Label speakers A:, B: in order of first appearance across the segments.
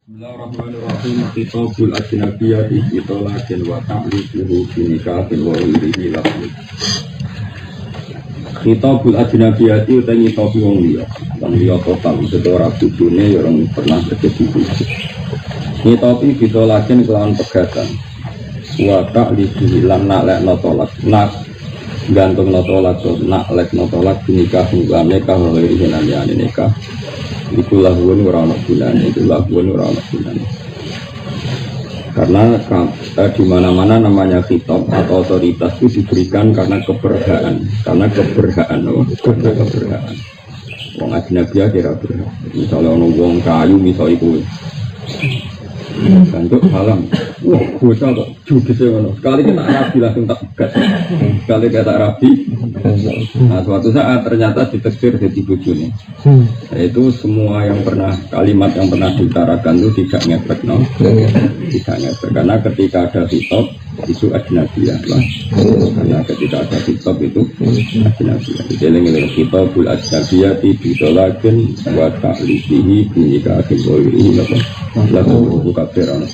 A: Bismillahirrahmanirrahim. Khitabul ajnabiyyati itolakin wa ta'liquhu binikahin wa ghayrihi lahu. Khitabul ajnabiyyati utawi khitab wong liya. Wong liya total sedaya bojone ya ora pernah terjadi bojo. Khitabi ditolakin kelawan pegatan. Wa ta'liquhu lan naklekno tolak. Nak gantungno tolak naklekno tolak binikahin wa nikah wa ghayrihi lan nikah. Itu laguan ora ana gunane, karena di mana-mana namanya khitab atau otoritas itu diberikan karena keberhaan. Wong ajnabi kira berhak. Misalnya ono wong kayu misal iku. Untuk salam. Wah, bocah kok judes ngono. Sekali kita rabi langsung tak pegat. Sekali kita rabi. Nah, suatu saat ternyata diteksir jadi bojone. Itu semua kalimat yang pernah diutarakan itu tidak ngefek, no? Tidak ngefek. Karena ketika ada khitab itu ajnabiyah lah. Karena ketika ada khitab itu ajnabiyah. Jadi khitabul ajnabiyyati bitolakin wa ta'liqihi binikahin wa ghayrihi lahu kafirun.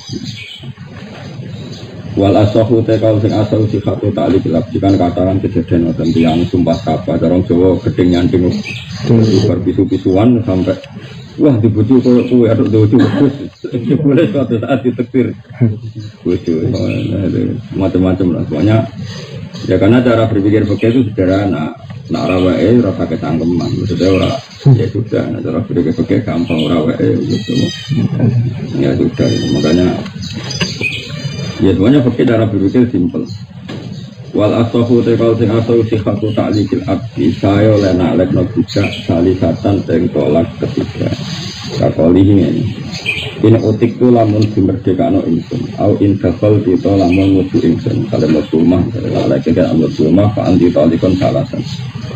A: Wal asahu tekal sing asal sifatu ta'liq laksikan katakan kejadian wonten tiyang sumpah kapal orang Jawa gedeng nyanting berpisu-pisuan sampai wah dibujuk kowe aduk bojo wis boleh suatu saat ditektir bojo macam-macam lah semuanya ya, karena cara berpikir begitu itu sederhana. Nak rawae ora pakai tangkeman maksudnya ora ya sudah, cara berpikir begitu gampang rawae gitu ya sudah, makanya ya semuanya pakai cara berpikir simpel. Wal asahu tekal sing asal sihatu ta'liqil abdi saya oleh naklekno budak salisatan sing tolak ketiga. Kakolihi ini in utik tu lamun dimerdekano ingsun au in dakal kita lamun mutu ingsun kalau mutu rumah lagi kan mutu rumah fa anti talikon salasan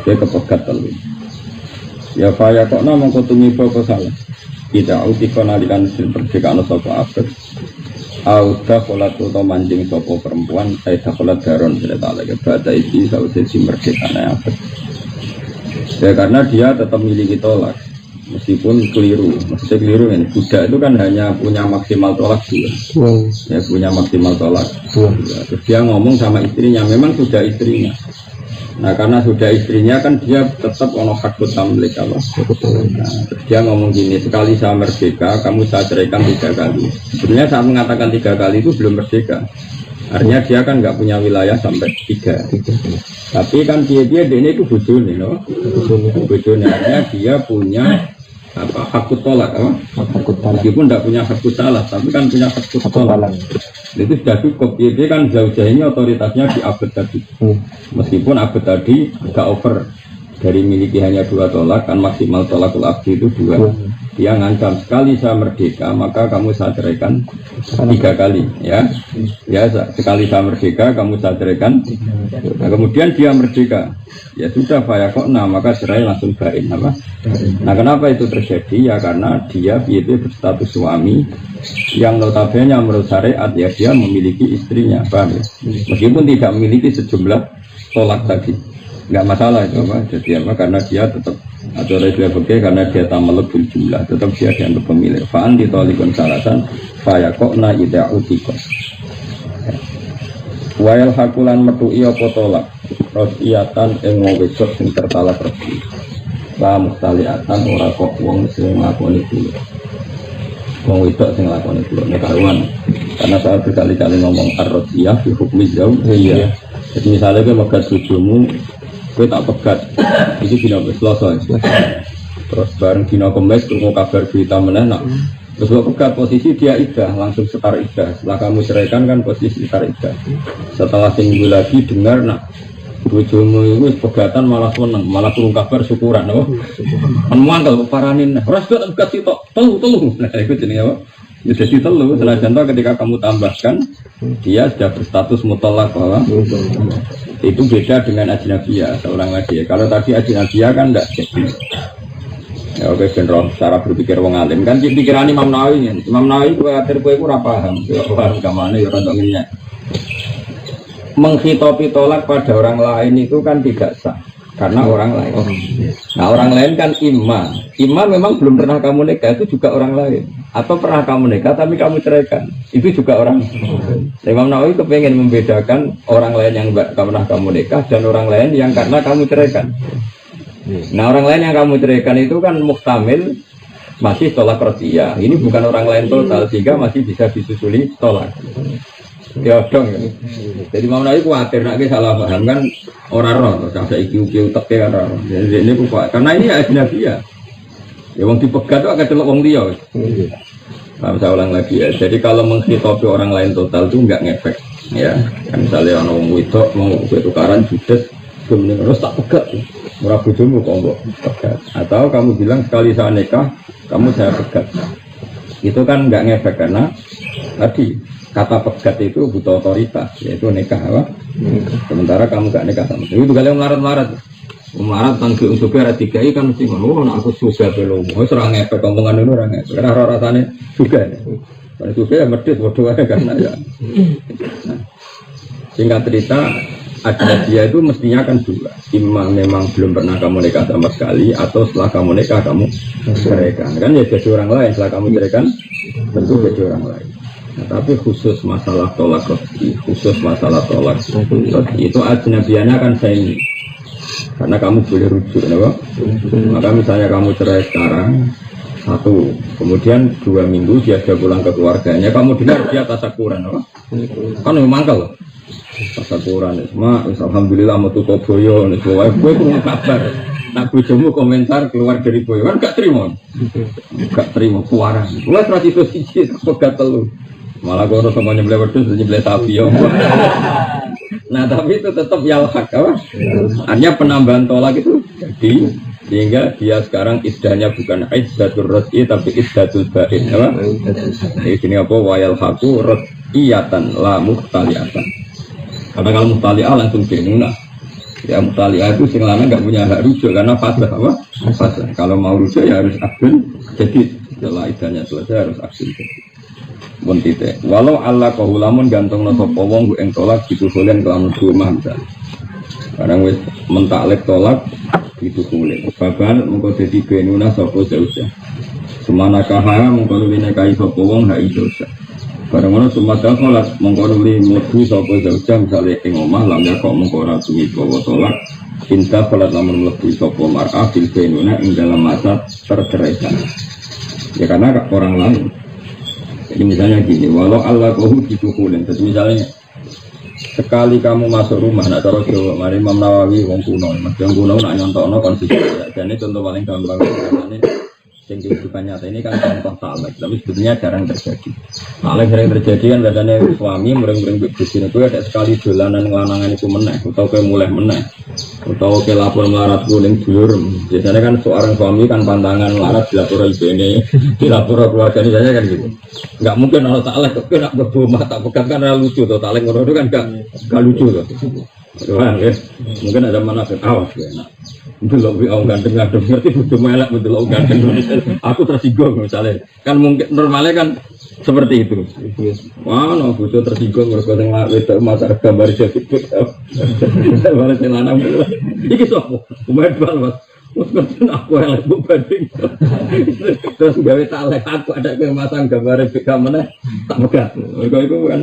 A: dia kepegat telu ya faya kok namung kutungi kok salah tidak utikon alikan dimerdekano sapa abad au dakhalat to manjing sapa perempuan saya dakhalat daron cerita lagi pada iki sausé dimerdekane abad ya, karena dia tetap miliki tolak meskipun keliru, maksudnya keliru ini budak itu kan hanya punya maksimal tolak 2 ya, punya maksimal tolak 2 ya. Terus dia ngomong sama istrinya, memang sudah istrinya. Nah karena sudah istrinya kan dia tetap ono hak tamlik Allah. Nah, terus dia ngomong gini, sekali saya merdeka kamu saya ceraikan 3 kali. Sebenarnya saat mengatakan 3 kali itu belum merdeka, artinya dia kan nggak punya wilayah sampai 3. Tapi kan dia ini itu bojone, no? Bojone artinya dia punya hakut tolak, meskipun tidak punya hakut salah, tapi kan punya hakut tolak. Itu sudah cukup. Dia kan jauh-jauh ini otoritasnya di abad tadi, meskipun abad tadi agak over dari miliki hanya 2 tolak, kan maksimal tolakul abdi itu 2. Dia ngancam sekali saya merdeka maka kamu saya ceraikan 3 kali, ya. Ya sekali saya merdeka kamu saya ceraikan. Nah, kemudian dia merdeka, ya sudah fayaqna maka cerai langsung bain apa? Nah kenapa itu terjadi? Ya karena dia itu berstatus suami yang notabene menurut syariat ya dia memiliki istrinya, paham ya? Meskipun tidak memiliki sejumlah tolak tadi, nggak masalah itu apa? Jadi apa? Karena dia tetap atau dia pakai karena dia tamaluk bil jumlah, tetap dia dianggap pemilik. Fa'an ditolikon salasan fayaqna ida utikon. Wael hakulan metu'i apa tolak rosiyatan ing wong wedok sing tertalak resmi. Wa mustaliatan ora kok wong sing nglakoni dulu. Wong wedok sing nglakoni dulu nek karuan. Karena saya berkali-kali ngomong ar-rosiyah fi hukmi zauj. Iya. Jadi misalnya kowe megat bojomu, kowe tak pegat. Iki dina Selasa. Terus bareng dina Kamis krungu kabar berita meneh nak terus lo pegat posisi dia idah, langsung setar idah. Setelah kamu ceraikan kan posisi setar idah. Setelah seminggu lagi dengar nak bojomu itu pegatan malah seneng, malah turun kabar syukuran, oh. Penuan kalau paranin, ras tak pegat sitok, telu. Nah itu jenenge apa? Ya jadi telu. Setelah contoh ketika kamu tambahkan, dia sudah berstatus mutlak bahwa itu beda dengan ajnabiyah, seorang lagi. Kalau tadi ajnabiyah kan enggak jadi. Ya oke, general cara berpikir wong alim kan pikiran Imam Nawawi kan. Imam Nawawi kuwi atur kowe ora paham, ora gamane ya rada ngenyek. Menghitopi tolak pada orang lain itu kan tidak sah. karena orang lain. Nah orang lain kan imam memang belum pernah kamu nikah, itu juga orang lain. Atau pernah kamu nikah tapi kamu ceraikan, itu juga orang. Imam Nawawi kepengen membedakan orang lain yang pernah kamu nikah dan orang lain yang karena kamu ceraikan. Nah orang lain yang kamu ceraikan itu kan muhtamil, masih tolak rojiyah. Ini bukan orang lain total sehingga masih bisa disusuli tolak. Ya dong ya. Jadi Imam Nawawi khawatir nak salah paham kan orang roh, ada iku teke kan roh. Jadi ini kuat karena ini ajnabiyah. Ya wong dipegat itu akan celok wong dia. Nah, saya ulang lagi ya. Jadi kalau menghitopi orang lain total itu enggak ngefek. Ya, kan misalnya orang wong wedok mau tukaran judes, kemudian harus tak pegat. Murah bojomu kok mbok pegat. Atau kamu bilang sekali saya nikah, kamu saya pegat. Itu kan enggak ngefek karena tadi kata pegat itu butuh otoritas, yaitu nikah apa? Sementara kamu enggak nikah sama. Itu kalian melarat-melarat. Melarat tangki untuk kira tiga i kan mesti ngono, aku suka belum. Oh serang ngepek omongan itu orang ngepek. Karena rasanya juga. Kalau suka ya medit bodoh aja karena ya. Nah, singkat cerita, dia itu mestinya kan dua. Imam memang belum pernah kamu nikah sama sekali, atau setelah kamu nikah kamu ceraikan. Kan ya jadi orang lain. Setelah kamu ceraikan, tentu jadi orang lain. Nah, tapi khusus masalah tolak itu ajnabiyana kan saya ini. Karena kamu boleh rujuk, ya, maka misalnya kamu cerai sekarang, satu, kemudian 2 minggu dia sudah pulang ke keluarganya, kamu dengar dia tasakuran, apa? Kan memang kalau tasakuran, alhamdulillah mau tutup boyo, gue punya kabar, nak bojomu komentar keluar dari boyo, kan gak terima, kuaran, gue terus itu sih, pegat telu, malah gue sama nyebelah wedus, nyebelah sapi, ya. Nah tapi itu tetap yalhaq apa? Hanya penambahan tolak itu jadi sehingga dia sekarang iddahnya bukan iddatul raj'i tapi iddatul ba'in apa? Di sini apa wayal haku raj'iyatan la muhtaliatan. Karena kalau muhtali'ah langsung benuna. Ya muhtali'ah itu sing lanang enggak punya hak rujuk karena fasih apa? Fasih. Kalau mau rujuk ya harus akdun jadi setelah iddahnya selesai harus akdun jadi. Montite. Walau Allah kahulamun gantung no sopo wong ing tolak gitu kalian kelamun rumah misalnya. Kadang wis mentaklek tolak gitu kalian. Bahkan mengko dadi benuna sopo jauh-jauh. Semana kahaya mengko luwih nekahi sopo wong hak idosa. Barang ngono sumata salat mengko luwih mlebu sopo jauh-jauh misale ing omah lam yakok mengko ora suwi bawa tolak. Pinta salat lamun mlebu sopo mar'ah bil benuna ing dalam masa terceraikan. Ya karena orang lain. Jadi misalnya gini, walau Allah kau ditukulin, jadi misalnya sekali kamu masuk rumah, nak taruh Jawa, mari Imam Nawawi, wong kuno, mas yang kuno nak nyontok konsisten. Dan ini contoh paling gampang, karena ini yang kehidupan nyata ini kan contoh taklek, tapi sebetulnya jarang terjadi. Taklek sering terjadi kan biasanya suami mereng-mereng bisnis itu ada sekali dolanan ngelanangan itu meneh, atau ke mulai meneh, atau ke lapor melarat kuning dulur. Biasanya kan seorang suami kan pantangan melarat dilapor ibu ini, dilapor keluarga ini saja kan gitu. Nggak mungkin kalau taklek tapi nak berbuma tak pegang kan lucu tuh taklek itu kan nggak lucu tuh. Doang ya, mungkin ada mana awas ya. Itu lebih ganteng-ganteng, ngerti butuh melek betul ganteng. Aku tersinggung misalnya, kan mungkin normalnya kan seperti itu. Wah, no butuh tersinggung mereka tengah itu mata gambar jadi gambar celana mulai. Iki sopo, lumayan banget. Mungkin aku elek bu banding. Terus gawe talek aku ada kemasang gambar beda mana tak pegat. Mereka itu kan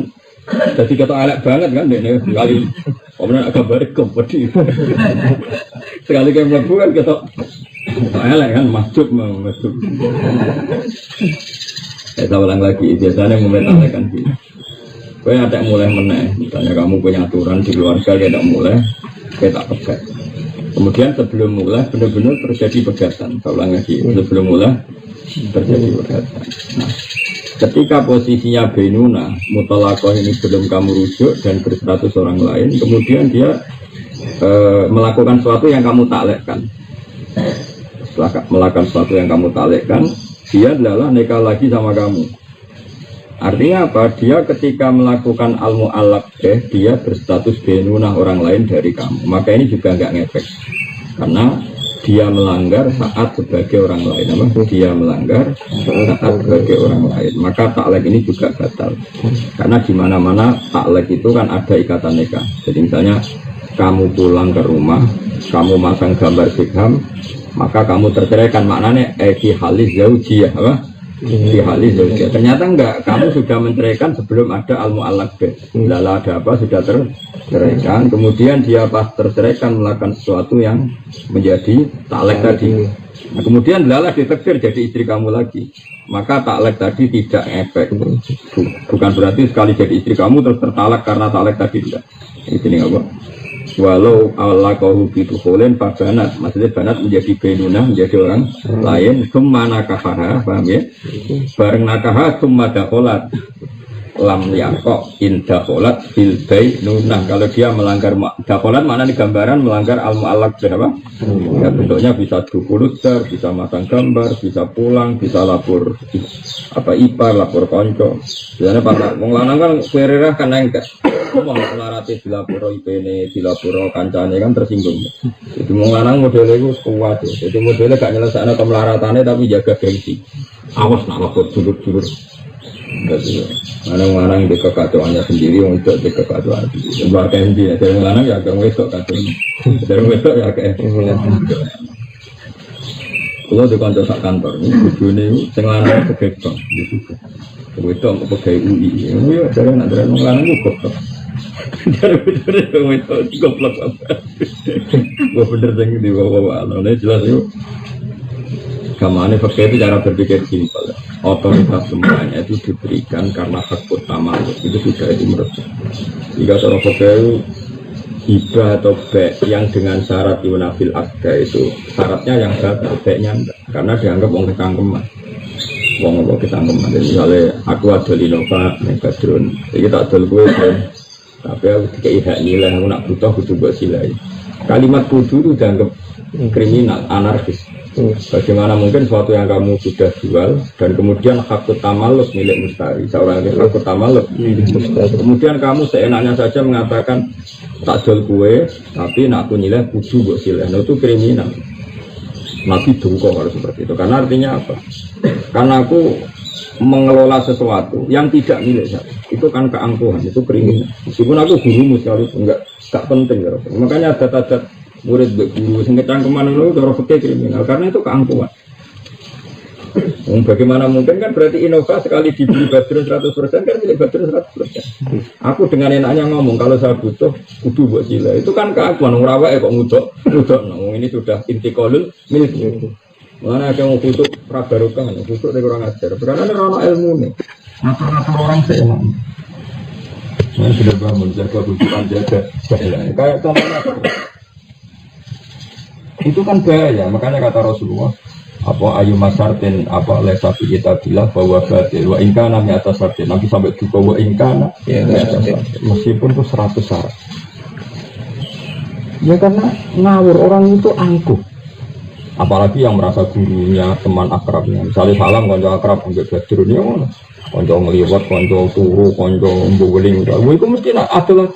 A: jadi kata elek banget kan deh sekali. Kemudian agak balik kompeti. Sekali kayak melaku kan kita elek kan masuk. Saya ulang lagi biasanya momentalnya kan gitu. Kau ada mulai meneh, misalnya kamu punya aturan di keluarga dia tidak mulai, saya tak pegat. Kemudian sebelum mulai benar-benar terjadi pegatan. Saya ulang lagi sebelum mulai terjadi pegatan. Nah, ketika posisinya benuna, mutalakoh ini belum kamu rujuk dan berstatus orang lain, kemudian dia melakukan sesuatu yang kamu taklekkan. Setelah melakukan sesuatu yang kamu taklekkan, dia adalah nikah lagi sama kamu. Artinya apa? Dia ketika melakukan al-mu'allaq, dia berstatus benuna orang lain dari kamu. Maka ini juga nggak ngefek, karena dia melanggar saat sebagai orang lain. Dia melanggar saat sebagai orang lain. Maka taklek ini juga batal. Karena di mana-mana taklek itu kan ada ikatan nikah. Jadi misalnya kamu pulang ke rumah, kamu masang gambar sikham, maka kamu terceraikan. Maknanya fi halis zaujiyah apa? Fi halis zaujiyah. Ternyata enggak, kamu sudah menceraikan sebelum ada al-mu'allaq bih. Lala ada apa sudah terceraikan, kemudian dia pas terceraikan melakukan sesuatu yang menjadi taklek tadi. Nah, kemudian lala ditakdir jadi istri kamu lagi. Maka taklek tadi tidak efek. Bukan berarti sekali jadi istri kamu terus tertalak karena taklek tadi tidak. Ini apa? Walau Allah kau gitu kolen pak banat, maksudnya banat menjadi benuna, menjadi orang lain. Summa nakahaha, paham ya? Bareng nakaha summa dakolat lam yakok indah kolat bil bainunah. Kalau dia melanggar dakolat, mana nih gambaran melanggar al mu'allaq berapa? Ya bentuknya bisa dukuluter, bisa masang gambar, bisa pulang, bisa lapor apa ipar, lapor konco. Biasanya pak wong lanang kan sererah kan enggak. Wong larate dilaporo IP-ne, dilaporo kancane kan tersinggung. Jadi wong lanang modele iku kuat. Jadi modele gak nyelesaikno kemelaratane tapi jaga gengsi. Awas nak lapor dulur-dulur. Lanang-lanang di kekacauannya sendiri untuk di kekacauan sendiri. Bahkan dia dari lanang ya agak wedok kacau. Dari wedok ya kayak. Kalau di kantor sak kantor ini bujune sing lanang pegawai bank gitu. Wedok pegawai UI. Ya dari nak dari lanang ku goblok. Dari wedok goblok apa. Gua bener sing di bawah ana jelas yo. Kamane pakai itu cara berpikir simpel. Otoritas semuanya itu diberikan karena hak utama itu sudah itu menurut. Jika cara pakai hibah atau bek yang dengan syarat yunafil akda itu syaratnya yang batal, beknya enggak, karena dianggap wong ketangkeman. Wong apa ketangkeman. Misalnya aku ada Linova, Megadron, jadi tak adol gue kan. Tapi aku dikei hak nilai, aku nak butuh kudu buat silai. Kalimat kudu itu dianggap kriminal, anarkis. Bagaimana mungkin sesuatu yang kamu sudah jual dan kemudian hak tamalluq milik mustari, seorang yang hak tamalluq milik mustari, kemudian kamu seenaknya saja mengatakan tak jual kue tapi nak aku nilai kudu buat sileh, nah itu kriminal. Nabi dungko harus seperti itu, karena artinya apa? Karena aku mengelola sesuatu yang tidak milik saya, itu kan keangkuhan, itu kriminal. Meskipun aku gurumu sekalipun enggak penting ya. Makanya ada murid guru sing kecangkeman itu cara fikih kriminal karena itu keangkuhan. Bagaimana mungkin kan berarti Innova sekali dibeli Badrun 100% kan milik Badrun 100%. Aku dengan enaknya ngomong kalau saya butuh kudu buat sila. Itu kan keangkuhan ora wae kok ngudok. Ini sudah intiqalul milik. Mana yang mau butuh pra barokah, butuh dari orang ajar. Karena ada orang ilmu nih. Ngatur-ngatur orang seenak. Saya sudah bangun jaga bujukan jaga. Kayak contohnya itu kan bahaya, makanya kata Rasulullah apa ayu masartin apa lesafi kita bilang bahwa batil wa ingkana mi atas sartin nanti sampai juga wa ingkana ya, meskipun itu 100 syarat ya karena ngawur orang itu angkuh, apalagi yang merasa gurunya teman akrabnya, misalnya salam konco akrab sampai Badrun ya mana konco ngeliwat, konco turu, konco mbuweling itu mesti ada lah.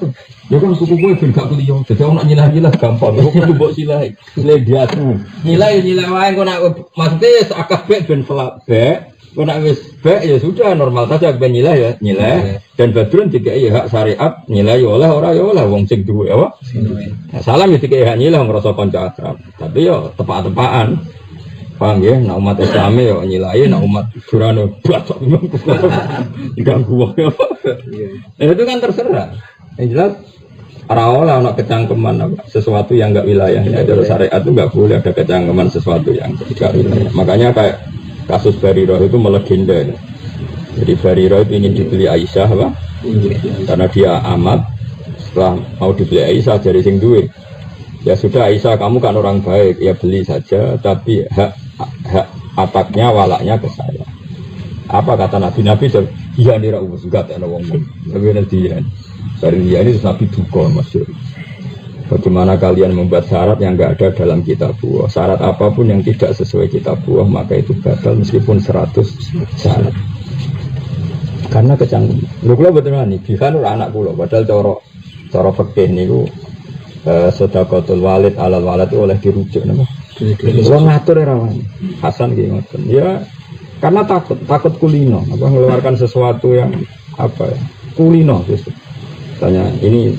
A: Ya kan suku gue ben gak keliyong, jadi orang nak nyilah-nyilah gampang. Aku kudu mbok silah. Nilai dia tuh. Nilai wae kok nak maksudnya akabeh ben selak bek. Kok nak wis bek ya sudah normal saja ben nilai ya, nilai. Dan Badrun dikai hak syariat, nilai oleh ora ya oleh wong sing duwe apa? Nah, salam ya dikai hak nilai ngrasa kanca akrab. Tapi yo tepak-tepakan. Paham ya, nak umat Islam ya nilai, nak umat durane batok diganggu wae apa. Itu kan terserah. Yang jelas Rawalah anak kecangkeman sesuatu yang enggak wilayahnya. Jalur syariat itu enggak boleh ada kecangkeman sesuatu yang tidak wilayah. Makanya kayak kasus Barirah itu melegenda. Jadi Barirah itu ingin dibeli Aisyah apa? Karena dia amat. Setelah mau dibeli Aisyah dari sing duwe. Ya sudah Aisyah kamu kan orang baik, ya beli saja. Tapi hak ataknya walaknya ke saya. Apa kata Nabi? Nabi iya nih Raubus enggak ada wong. Tapi nanti ya. Dari dia ini Nabi duka masyur. Bagaimana kalian membuat syarat yang enggak ada dalam kitabullah. Syarat apapun yang tidak sesuai kitabullah maka itu batal meskipun 100 syarat. Karena kecanggung. Lu kula betul nih, bihan ora anak kula padahal cara fikih niku sedaqatul walid alal walad itu oleh dirujuk napa. Wong ngatur ora wae. Hasan nggih ngoten. Ya karena takut kulino, apa mengeluarkan sesuatu yang apa ya? Kulino justru. Tanya ini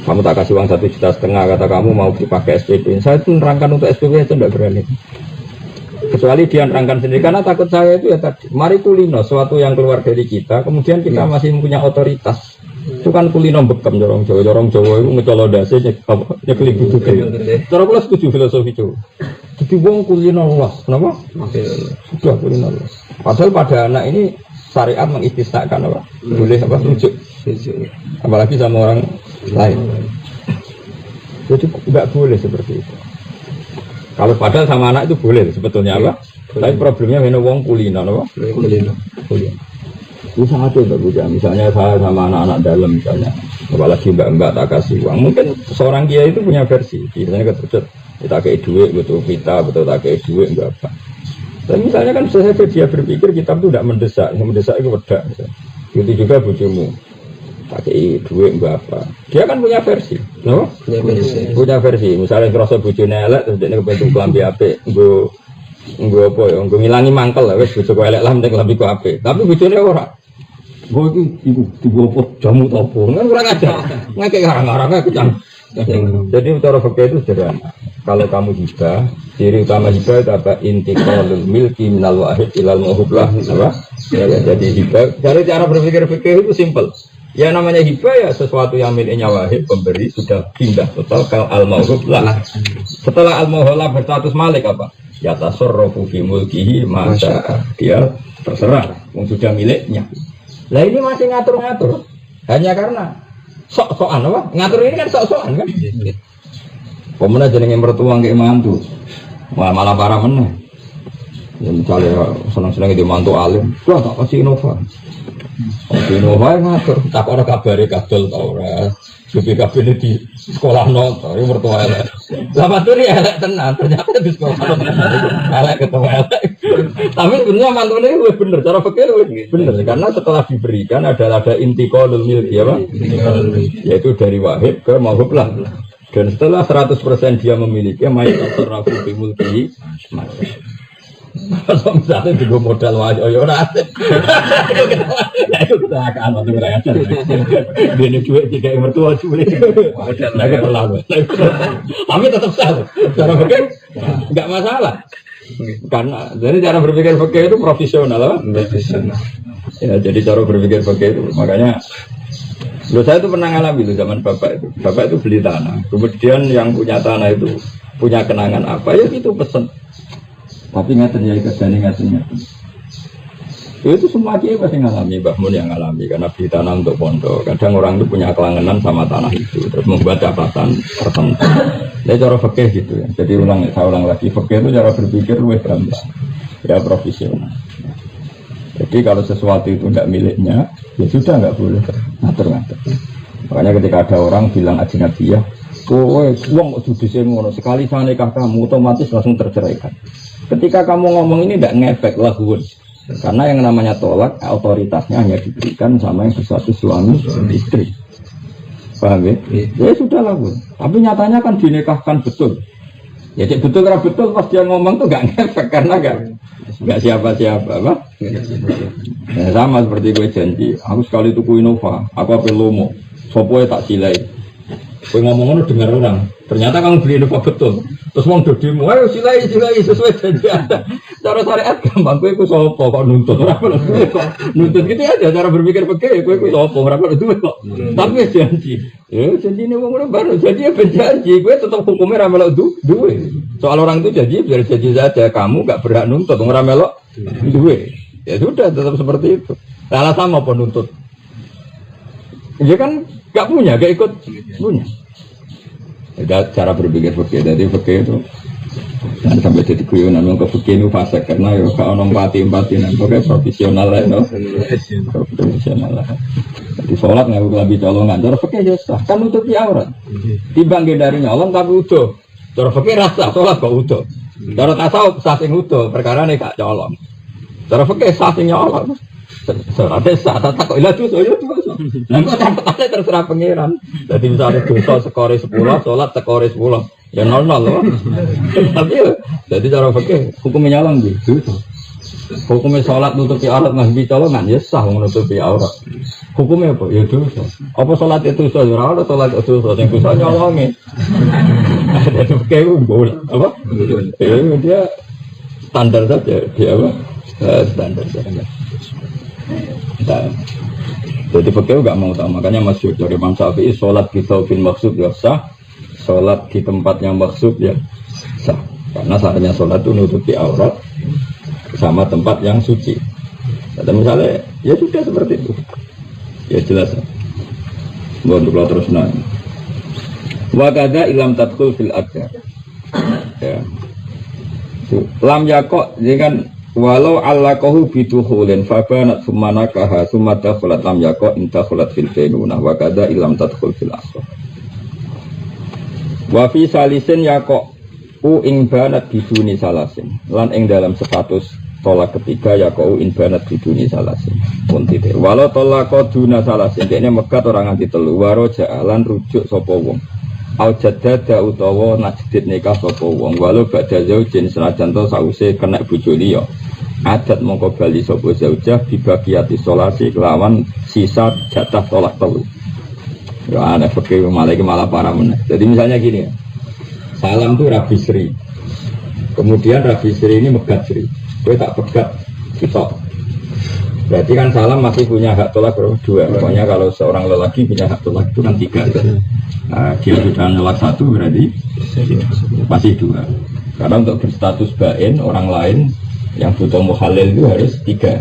A: 100 100 Kamu tak kasih uang 1,5 juta, kata kamu mau dipakai SPP. Saya itu nerangkan untuk SPP itu tidak berani. Kecuali dia nerangkan sendiri, karena takut saya itu ya tadi. Mari kulino, sesuatu yang keluar dari kita, kemudian kita masih punya otoritas. Itu kan kulino bekam jorong Jawa itu ngecolodase nyekeli butuh gede. Cara kula setuju filosofi Jawa. Jadi wong kulino luas, kenapa? Sudah kulino luas. Padahal pada anak ini syariat mengistisnakan apa? Boleh apa? Rujuk. Apalagi sama orang lain. Jadi enggak boleh seperti itu. Kalau padahal sama anak itu boleh sebetulnya apa? Tapi problemnya memang wong kulino apa? Kulino. Bisa ada Mbak Buja, misalnya saya sama anak-anak dalam misalnya, apalagi mbak-mbak tak kasih uang, mungkin seorang kiai itu punya versi, misalnya ketujuh kita kayak duit, betul kita, betul tak kayak duit, enggak apa. Dan misalnya kan bisa saja dia berpikir kita itu tidak mendesak, yang mendesak itu beda. Itu juga bujumu, tak kayak duit, enggak apa. Dia kan punya versi, no? Punya versi, misalnya kerasa bujune elek, terus dia kebentuk kelambi ape, gue apa ya, gue ngilangi mangkel lah, wes bujuk elek lah, mending kelambi ku ape, tapi bujune orang. Gue itu dibawa jamu topo, kan kurang aja, ngekek garang-garangnya kecang. Jadi cara fikih itu sederhana. Kalau kamu hibah, ciri utama hibah itu apa? Intiqalul milki minal wahid ilal mauhublah, apa? Jadi hibah. Dari cara berpikir fikih itu simpel. Ya namanya hibah ya sesuatu yang miliknya wahid pemberi sudah pindah total ke al mauhublah. Setelah al mauhublah berstatus malik apa? Ya tasarrufu fi mulkihi masa dia terserah, sudah miliknya. Lah ini masih ngatur-ngatur hanya karena sok-sokan apa? Ngatur ini kan sok-sokan kan? Pemenang jenenge mertua nggih mantu. Wah malah parah meneh. Ya misalnya seneng-seneng di mantu alim, wah tak kasih Innova. Kasih Innova ngatur, tak ora kabare kadol ta ora. BPKB di sekolah nonton, ini mertua elek. Lama tuh dia elek tenang, ternyata di sekolah elek ketemu elek. Tapi sebenarnya mantunya itu bener, cara pikir bener. Karena setelah diberikan ada intiqalul milki apa? Yaitu dari wahid ke mauhublah. Dan setelah 100% dia memiliki, mayat fi mulki. Kalau misalnya juga modal wajah, ya udah asik. Itu kita akan waktu berakhir. Dia ini cuek jika yang mertua cuek. Nah, terlalu. Tapi tetap salah. Cara berpikir nggak masalah. Karena jadi cara berpikir fikih itu profesional, profesional. Ya, jadi cara berpikir fikih itu makanya. Loh, saya itu pernah ngalami itu zaman bapak itu. Bapak itu beli tanah. Kemudian yang punya tanah itu punya kenangan apa ya itu pesen. Tapi nggak terjadi kerjanya itu semua dia pasti ngalami, Mbah Mun yang ngalami karena beli tanah untuk pondok. Kadang orang itu punya kelangenan sama tanah itu, terus membuat catatan tertentu. Ini cara fikih gitu ya. Jadi saya ulang lagi, fikih itu cara berpikir lebih gampang, ya profesional. Jadi kalau sesuatu itu tidak miliknya, ya sudah nggak boleh ngatur-ngatur. Makanya ketika ada orang bilang ajnabiyah, kowe wong kok judise ngono, sekali saya nikah kamu otomatis langsung terceraikan. Ketika kamu ngomong ini tidak ngefek lahun, karena yang namanya tolak otoritasnya hanya diberikan sama yang bersatu suami istri. Paham ya? Ya sudah lahun. Tapi nyatanya kan dinikahkan betul. Ya betul karena betul pas dia ngomong tuh nggak ngefek karena nggak siapa-siapa, apa? Ya, sama seperti gue janji. Aku sekali tuku Innova, aku apa lomo, sopoe tak silai. Gue ngomong dengar orang, ternyata kamu beli Innova betul. Terus mau dodimu, ayo silai sesuai janji ada. Cara syariat gampang, gue ikut sopo kok nuntut. Nuntut gitu aja, cara berpikir pakai, gue ikut sopo, berapa itu kok. Tapi janji, ya janji ini ngomong baru, jadi ya berjanji, gue tetap hukumnya ramelok duwe. Soal orang itu janji, biar janji saja, kamu gak berhak nuntut, ramelok duwe. Ya sudah, tetap seperti itu. Alasan mau penuntut, dia kan gak punya, gak ikut punya. Ada cara berpikir fakir, dari fakir itu dan sampai jadi guyonan ke fakir itu fase karena ya kalau empati nanti profesional lah, no? Profesional lah. Jadi sholat nggak boleh lebih colongan, cara fakir ya sah, kan nutupi aurat. Dibangkit dari nyolong tapi utuh, cara fakir rasa sholat kok utuh. Cara tasawuf sah sing utuh, perkara nih gak colong. Cara fakir sah sing nyolong. Sholatnya sah, tak kok ilah tuh, ya tuh. Nah, kok catatnya terserah pengiran. Jadi misalnya dosa skore 10, sholat skore 10, ya 0-0 loh. Tapi jadi cara fikih hukumnya nyolong gitu. Hukumnya sholat nutupi aurat masih colongan ya sah menutupi aurat. Hukumnya apa? Ya dosa. Apa sholat itu dosa? Ya ada sholat itu dosa. Yang dosa nyolongin. Ada kayak boleh apa? Ya dia standar saja. Dia apa? Standar saja. Jadi fakir enggak mau tahu. Makanya masyhur dari Imam Syafi'i sholat kita bin maksud ya sah. Sholat di tempat yang maksud ya sah. Karena saatnya sholat itu nutupi aurat sama tempat yang suci. Ada misalnya, ya sudah seperti itu. Ya jelas. Untuk terus nanya. Wakada ilam tadkhul fil adhar. Ya. Lam yakok, jadi kan walau allaqahu bidukhulin fabanat sumanakaha sumata khulat lam yakok inta khulat fil bainunah wakada ilam tadkhul fil asr. Wa fi salisin yakok ing banat biduni salasin lan ing dalam status tolak ketiga ya kau inbanat biduni salasin pun titik walau tolak duna salasin ini megat orang anti telu waro jalan rujuk sopo wong au jadada utawa najdid nikah sopo wong walau ba'da zaujin senajan to sause kena bojo liya adat mongko bali sopo zaujah dibagiyati solasi kelawan sisa jatah tolak telu ya ada fakir malah parah meneh. Jadi misalnya gini ya, salam tuh Rabi Sri, kemudian Rabi Sri ini megat Sri, gue tak pegat kita. Berarti kan salam masih punya hak tolak berapa? Dua. Pokoknya kalau seorang lelaki punya hak tolak itu kan tiga. Nah, dia sudah nolak satu berarti masih dua. Karena untuk berstatus bain orang lain yang butuh muhalil itu harus tiga.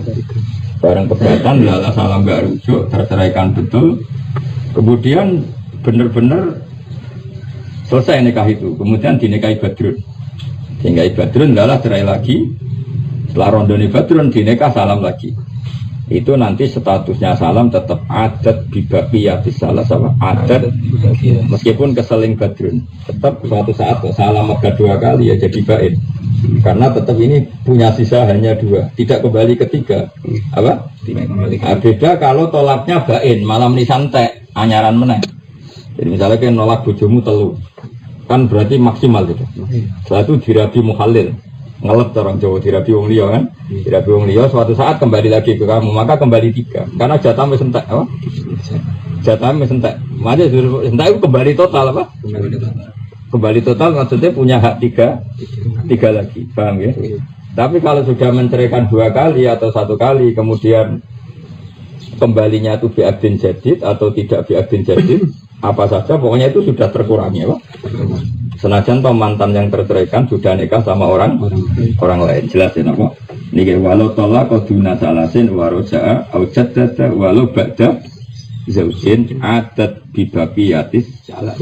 A: Barang pegatan lala salam gak rujuk terceraikan betul. Kemudian benar-benar selesai nikah itu, kemudian dinikahi Badrun. Dinikahi Badrun adalah cerai lagi. Setelah rondoni Badrun dinikah salam lagi. Itu nanti statusnya salam tetap adat bibaqiyatis salah sama adat meskipun keseling Badrun. Tetap suatu saat salam megat dua kali ya jadi bain. Karena tetap ini punya sisa hanya dua, tidak kembali ketiga. Apa? Nah, beda kalau tolaknya bain, malam ini santai, anyaran meneng. Jadi misalnya kan nolak bojomu telu, kan berarti maksimal gitu. Setelah itu dirabi muhalil, ngelep orang Jawa dirabi wong liya kan, dirabi wong liya suatu saat kembali lagi ke kamu, maka kembali tiga. Karena jatah wis entek, apa? Jatah wis entek. Makanya entek itu kembali total apa? Kembali total maksudnya punya hak tiga lagi, paham ya? Tapi kalau sudah menceraikan dua kali atau satu kali, kemudian kembalinya itu bi'adin jadid atau tidak bi'adin jadid, apa saja, pokoknya itu sudah terkurangi, Pak. Senajan toh mantan yang terceraikan sudah nikah sama orang lain, jelas ya, Pak. Niki walau tolak koduna salasin waroja'a au jaddada walau ba'da zaujin adat bibaqiyatis salah.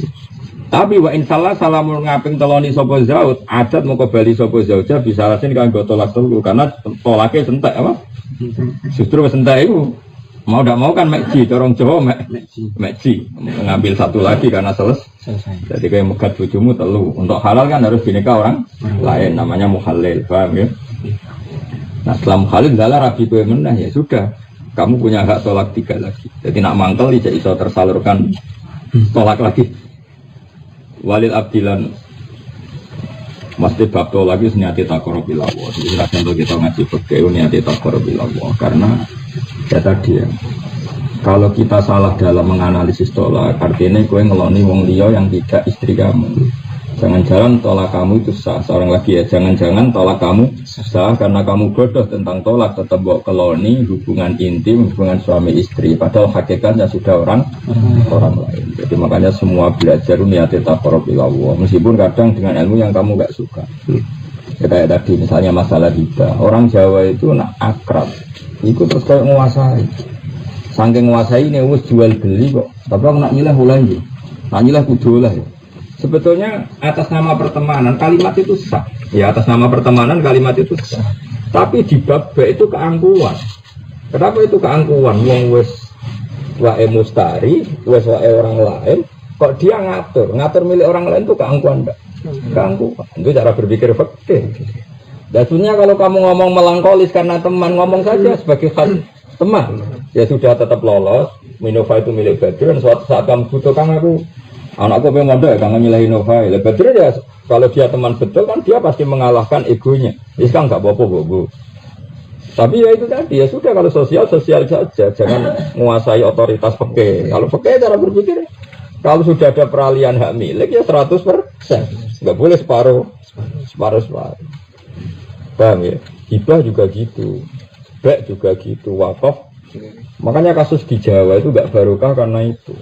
A: Tapi wa insalah salamun ngaping teloni sapa zaud adat moko bali sapa zauja bisa lasin kanggo tolak telu karena tolake sentek apa? Justru sentek itu mau ndak mau kan mekji dorong Jawa mekji ngambil satu lagi karena selesai. Jadi kayak megat bojomu telu. Untuk halal kan harus dinikah orang lain namanya muhalil, paham ya? Nah, setelah muhalil adalah rabi kowe meneh ya sudah. Kamu punya hak tolak tiga lagi. Jadi nak mangkel tidak bisa tersalurkan tolak lagi. Walil abdilan mesti bab tolak itu niati takorob bilawah. Jadi rasanya kita ngaji fikih niati takorob bilawah karena ya tadi ya. Kalau kita salah dalam menganalisis tolak, artinya kowe ngeloni wong liya yang tidak istri kamu. Jangan-jangan tolak kamu itu sah. Seorang lagi ya, jangan-jangan tolak kamu sah karena kamu bodoh tentang tolak tetap bawa keloni hubungan intim, hubungan suami istri. Padahal hakikatnya sudah orang lain. Jadi makanya semua belajar niat taqarrub ila Allah. Meskipun kadang dengan ilmu yang kamu gak suka. Ya, kayak tadi misalnya masalah riba. Orang Jawa itu nak akrab, ikut terus kayak menguasai. Saking menguasai ini wis jual beli kok. Tapi aku nak nyilah ulah iki. Nak nyilah kudu lah ya. Sebetulnya atas nama pertemanan kalimat itu sah. Ya atas nama pertemanan kalimat itu sah. Tapi di bab itu keangkuhan. Kenapa itu keangkuhan? Wong wis wae mustari, wis wae orang lain, kok dia ngatur milik orang lain itu keangkuhan enggak? Keangkuhan. Itu cara berpikir fikih. Dan sebenarnya kalau kamu ngomong melankolis karena teman, ngomong saja sebagai hal teman. Ya sudah tetap lolos. Minova itu milik Badrun. Suatu saat kamu butuhkan aku. Anakku pengen mondok ya, kangen nyalahin Novai. Badrun ya, kalau dia teman betul kan dia pasti mengalahkan egonya. Ini kan nggak apa-apa, Tapi ya itu tadi, ya sudah kalau sosial saja, jangan menguasai otoritas fikih. Kalau fikih cara berpikir, kalau sudah ada peralihan hak milik ya 100%, nggak boleh separuh. Paham ya? Hibah juga gitu, bek juga gitu, wakaf. Makanya kasus di Jawa itu nggak barokah karena itu.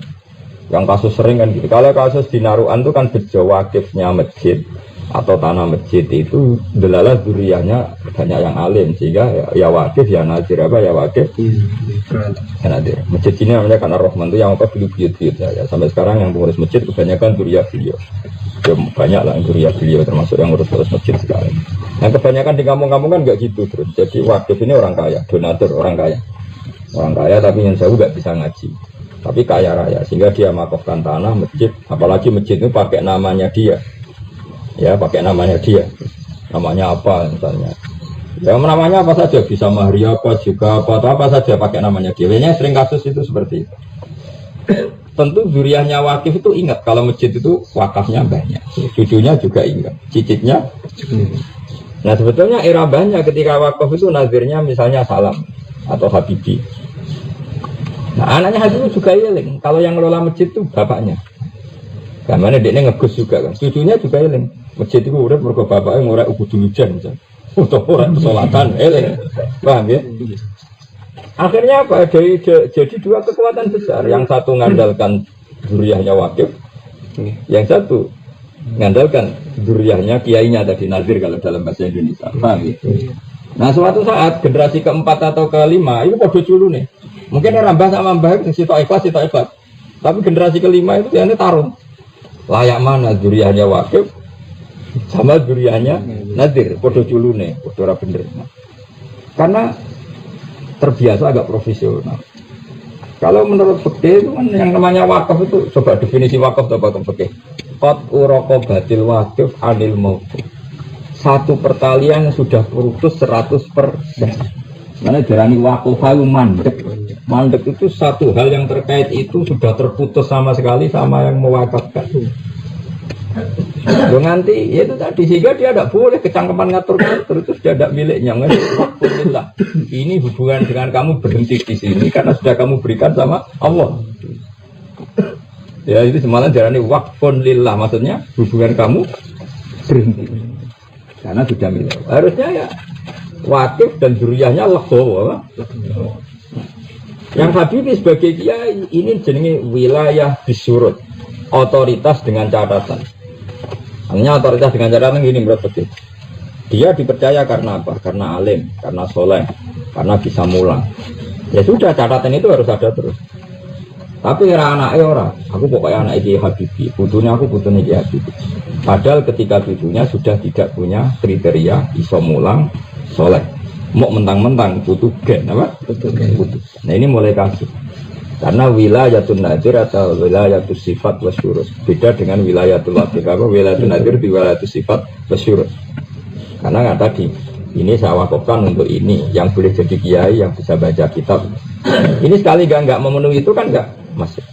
A: Yang kasus sering kan gitu. Kalau kasus di Narukan itu kan bejo wakifnya masjid atau tanah masjid itu delalah duriannya banyak yang alim sehingga ya wakif ya nazir ya wakif ya nazir. Masjid ini namanya karena Rahman itu yang apa buyut-buyut ya. Sampai sekarang yang pengurus masjid kebanyakan duriah beliau. Ya, banyak lah duriah beliau termasuk yang urus masjid sekarang. Yang kebanyakan di kampung-kampung kan nggak gitu terus. Jadi wakif ini orang kaya, donatur orang kaya tapi yang jauh nggak bisa ngaji. Tapi kaya raya sehingga dia makofkan tanah masjid, apalagi masjid itu pakai namanya dia. Ya pakai namanya dia, namanya apa misalnya, ya namanya apa saja, bisa mahri apa juga apa saja pakai namanya dia. Biasanya sering kasus itu seperti itu. Tentu zuriyahnya wakif itu ingat kalau masjid itu wakafnya banyak, cucunya juga ingat, cicitnya. Nah sebetulnya era banyak ketika wakaf itu nazirnya misalnya Salam atau Habibi. Nah anaknya Habibi juga iling, kalau yang ngelola masjid itu bapaknya. Karena dia ngegus juga kan, cucunya juga iling. Masjid itu udah mergo bapaknya ngorek kudu hujan misalnya. Untuk orang pesolatan, paham ya? Akhirnya apa? Jadi dua kekuatan besar. Yang satu ngandalkan zuriyahnya wakif, yang satu ngandalkan zuriyahnya kiainya tadi nazir kalau dalam bahasa Indonesia. Paham ya? Nah suatu saat generasi keempat atau kelima itu podo dulu nih. Mungkin rambah sama mbah sitok ikhlas. Tapi generasi kelima itu yang tarung. Layak mana zuriyahnya wakif sama duriannya nadir, podo culune, podo ora bener. Karena terbiasa agak profesional. Kalau menurut fikih itu kan yang namanya wakaf itu, coba definisi wakaf coba fikih. Qat uraqabatil wakif anil maut. Satu pertalian sudah putus 100%. Mana jarani wakaf itu mandek. Mandek itu satu hal yang terkait itu sudah terputus sama sekali sama yang mewakafkan. Nganti ya itu tadi sehingga dia tidak boleh kecangkeman ngatur itu sudah tidak miliknya. Alhamdulillah ini hubungan dengan kamu berhenti di sini karena sudah kamu berikan sama Allah. Ya itu semalam jarani waqfun lillah, maksudnya hubungan kamu berhenti karena sudah milik. Harusnya ya wakif dan zuriyahnya legowo. Yang Habibie sebagai kiai ini jenenge wilayah bisurut, otoritas dengan catatan. Hanya otoritas dengan catatan gini berarti dia dipercaya karena apa? Karena alim, karena soleh, karena bisa mulang. Ya sudah catatan itu harus ada terus. Tapi era anaknya orang, aku pokoknya anak Kiai Habibie, butuhnya aku butuhnya Kiai Habibie. Padahal ketika butuhnya sudah tidak punya kriteria iso mulang, soleh. Mau mentang-mentang butuh gen, apa? Butuh. Nah ini mulai kasus. Karena wilayatul nadir atau wilayatul sifat wasyurus beda dengan wilayatul wakif. Apa wilayatul nadir di wilayatul sifat wasyurus. Karena nggak tadi ini saya wakafkan untuk ini yang boleh jadi kiai yang bisa baca kitab. Ini sekali nggak memenuhi itu kan nggak masuk.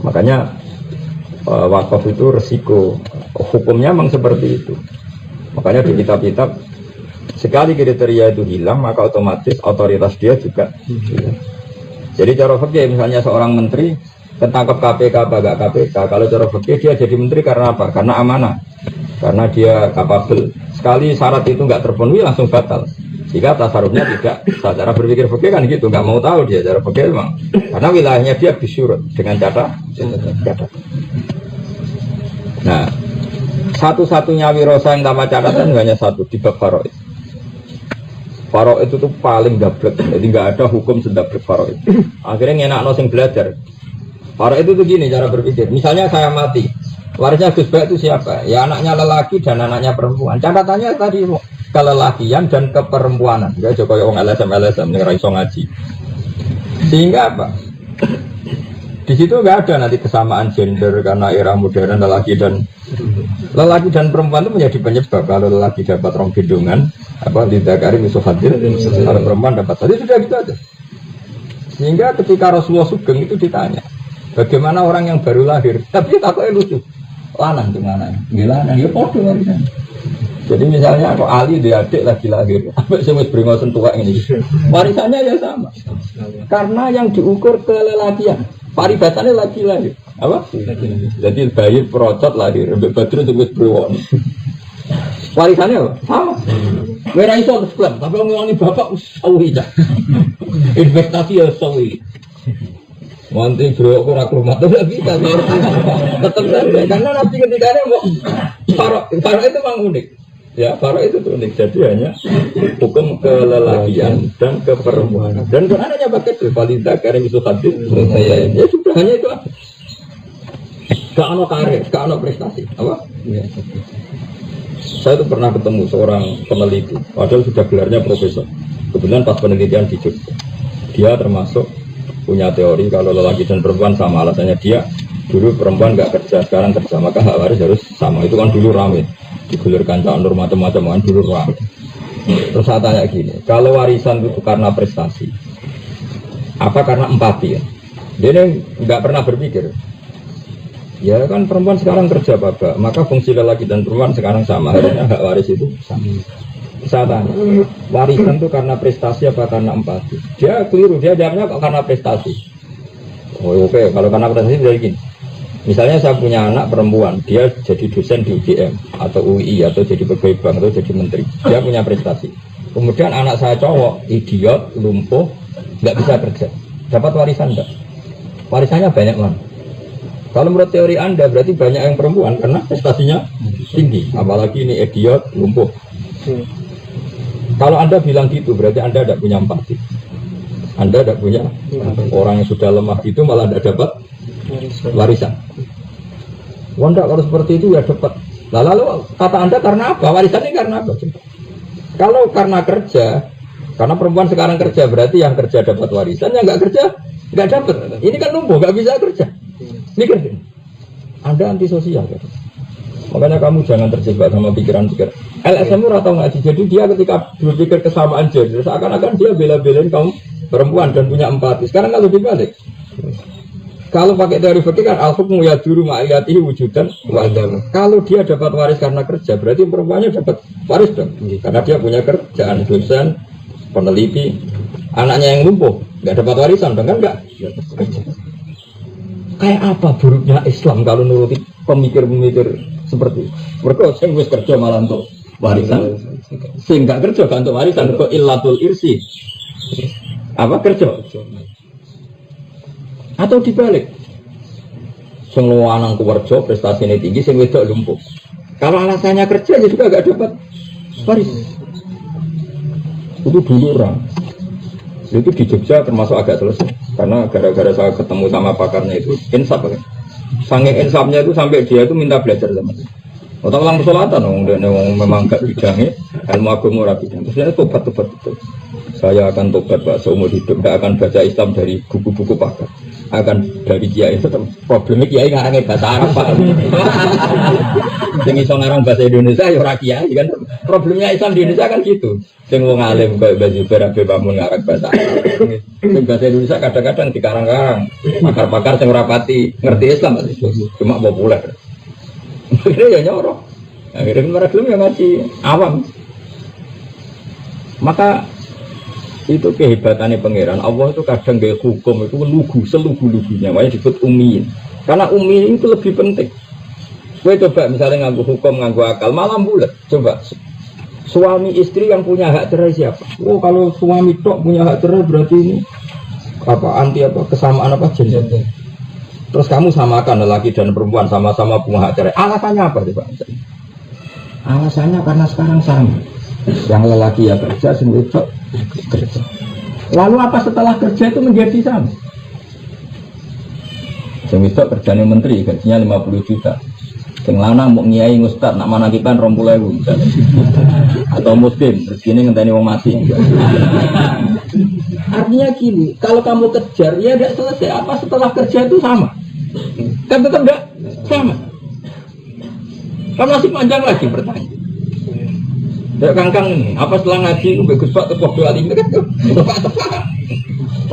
A: Makanya wakaf itu resiko hukumnya memang seperti itu. Makanya di kitab-kitab sekali kriteria itu hilang maka otomatis otoritas dia juga hilang. Jadi cara fikih misalnya seorang menteri ketangkep KPK apa enggak KPK, kalau cara fikih dia jadi menteri karena apa? Karena amanah, karena dia kapabel. Sekali syarat itu enggak terpenuhi langsung batal. Jika tasarufnya tidak, cara berpikir fikih kan gitu, enggak mau tahu dia cara fikih memang. Karena wilayahnya dia disurut dengan catatan. Nah, satu-satunya wirosa yang tanpa catatan hanya satu di bab faraid. Faraid itu tuh paling gablek, jadi nggak ada hukum sedablek faraid. Akhirnya ngenak sing belajar. Faraid itu tuh gini cara berpikir. Misalnya saya mati, warisnya Gus Bak itu siapa? Ya anaknya lelaki dan anaknya perempuan. Catatannya tadi kelelakian dan keperempuanan. Ya Jokowi orang LSM nih raiso ngaji. Sehingga apa? Di situ nggak ada nanti kesamaan gender karena era modern lelaki dan perempuan itu menjadi penyebab. Kalau lelaki dapat rong gendongan apa lidakari misuhadir, kalau perempuan dapat tadi sudah gitu aja. Sehingga ketika Rasulullah Sugeng itu ditanya bagaimana orang yang baru lahir, tapi takutnya lucu lanang gimana? Lanang ya podo warisan. Jadi misalnya kok Ali dia adik lagi lahir, sampai semua beringosen tua ini, warisannya ya sama. Karena yang diukur kelelakian, paribasannya lagi lahir, apa? Jadi bayi perocot lahir, Badrun terus berwon. Warisannya apa? Sama. Merah itu harus klaim, tapi orang ini bapak sawi dah. Investasi ya sawi. Nanti bro aku nak rumah tuh lagi bisa. Tetap saja, karena nanti ketika ada mau Farok itu memang unik. Ya, Farok itu tuh unik. Jadi hanya hukum kelelakian dan keperempuanan. Dan Quran hanya pakai valida karim itu hadis. Ya sudah hanya itu. Gak ada karir, gak ada prestasi. Apa? Ya. Saya tuh pernah ketemu seorang peneliti, padahal sudah gelarnya profesor. Kebetulan pas penelitian di Jogja, dia termasuk punya teori kalau lelaki dan perempuan sama. Alasannya dia dulu perempuan nggak kerja, sekarang kerja, maka hak waris harus sama. Itu kan dulu rame, digulirkan caur macam-macam kan dulu rame. Terus saya tanya gini, kalau warisan itu karena prestasi, apa karena empati ya? Dia ini nggak pernah berpikir. Ya kan perempuan sekarang kerja bapak, maka fungsi lelaki dan perempuan sekarang sama, harusnya hak waris itu sama. Saya tanya, warisan itu karena prestasi apa karena empati? Dia keliru, dia jawabnya kok karena prestasi. Oh oke, kalau karena prestasi jadi gini. Misalnya saya punya anak perempuan, dia jadi dosen di UGM atau UI atau jadi pegawai bank atau jadi menteri, dia punya prestasi. Kemudian anak saya cowok, idiot, lumpuh, nggak bisa kerja, dapat warisan enggak? Warisannya banyak mana? Kalau menurut teori Anda berarti banyak yang perempuan karena prestasinya tinggi, apalagi ini idiot, lumpuh. Kalau Anda bilang gitu berarti Anda tidak punya empati. Anda tidak punya orang yang sudah lemah itu malah tidak dapat warisan. Wanda kalau seperti itu ya dapat. Lalu kata Anda karena apa? Warisannya karena apa? Kalau karena kerja, karena perempuan sekarang kerja berarti yang kerja dapat warisan, yang nggak kerja nggak dapat. Ini kan lumpuh, nggak bisa kerja. Ini kan Anda antisosial kan? Makanya kamu jangan terjebak sama pikiran-pikiran LSM atau ngaji. Jadi dia ketika berpikir kesamaan gender seakan-akan dia bela-belain kaum perempuan dan punya empati. Sekarang kalau dibalik, kalau pakai teori fikih kan al-hukmu yaduru ma'iyatihi wujudan wa adam. Kalau dia dapat waris karena kerja berarti perempuannya dapat waris dong. Karena dia punya kerjaan, dosen, peneliti. Anaknya yang lumpuh nggak dapat warisan dong kan enggak? Kayak apa buruknya Islam kalau nuruti pemikir-pemikir seperti itu? Mereka sing wis kerja malah untuk warisan, sing gak kerja gak untuk warisan, kok illatul irsi. Apa kerja? Atau dibalik, sing lanang kerja prestasinya tinggi, sing wedok lumpuh. Kalau alasannya kerja ya juga gak dapat waris. Itu dulu orang. Itu di Jogja termasuk agak selesai karena gara-gara saya ketemu sama pakarnya itu insaf kan. Saking insafnya itu sampai dia itu minta belajar sama saya. Otak lang persolatan dan memang gak bidangnya ilmu agama ora bidang. Terus dia tobat itu. Saya akan tobat Pak seumur hidup, gak akan baca Islam dari buku-buku pakar. Akan dari kiai tetap problemnya kiai ngarangnya bahasa Arab Pak. Sing iso ngarang bahasa Indonesia ya ora kiai kan. Problemnya Islam di Indonesia kan gitu. Sing wong alim koyo baju berabe bangun ngarang bahasa Arab. Sing bahasa Indonesia kadang-kadang dikarang-karang. Pakar-pakar sing ora pati ngerti Islam cuma populer. Akhirnya ya nyorok. Akhirnya para film yang ngaji awam. Maka itu kehebatannya pangeran Allah itu kadang gaya hukum itu lugu selugu-lugunya, makanya disebut umiin. Karena umiin itu lebih penting. Gue coba misalnya nganggu hukum, nganggu akal, malam bulat. Coba suami istri yang punya hak cerai siapa? Oh kalau suami tok punya hak cerai berarti ini apa anti apa kesamaan apa gender. Terus kamu samakan lelaki dan perempuan sama-sama punya hak cerai. Alasannya apa coba? Alasannya karena sekarang sama. Yang lelaki ya kerja, sing wedok kerja. Lalu apa setelah kerja itu menjadi sama? Sing wedok kerjanya menteri, gajinya 50 juta. Sing lanang mau nyai ustad nak manakipan 20.000 atau muslim, rezekinya ngenteni wong mati. Artinya gini, kalau kamu kejar ya tidak selesai. Apa setelah kerja itu sama? Kan tetap tidak sama. Kan masih panjang lagi pertanyaan. Ya kangkang ini, apa setelah ngaji bagus Pak tepok doa ini kan tepat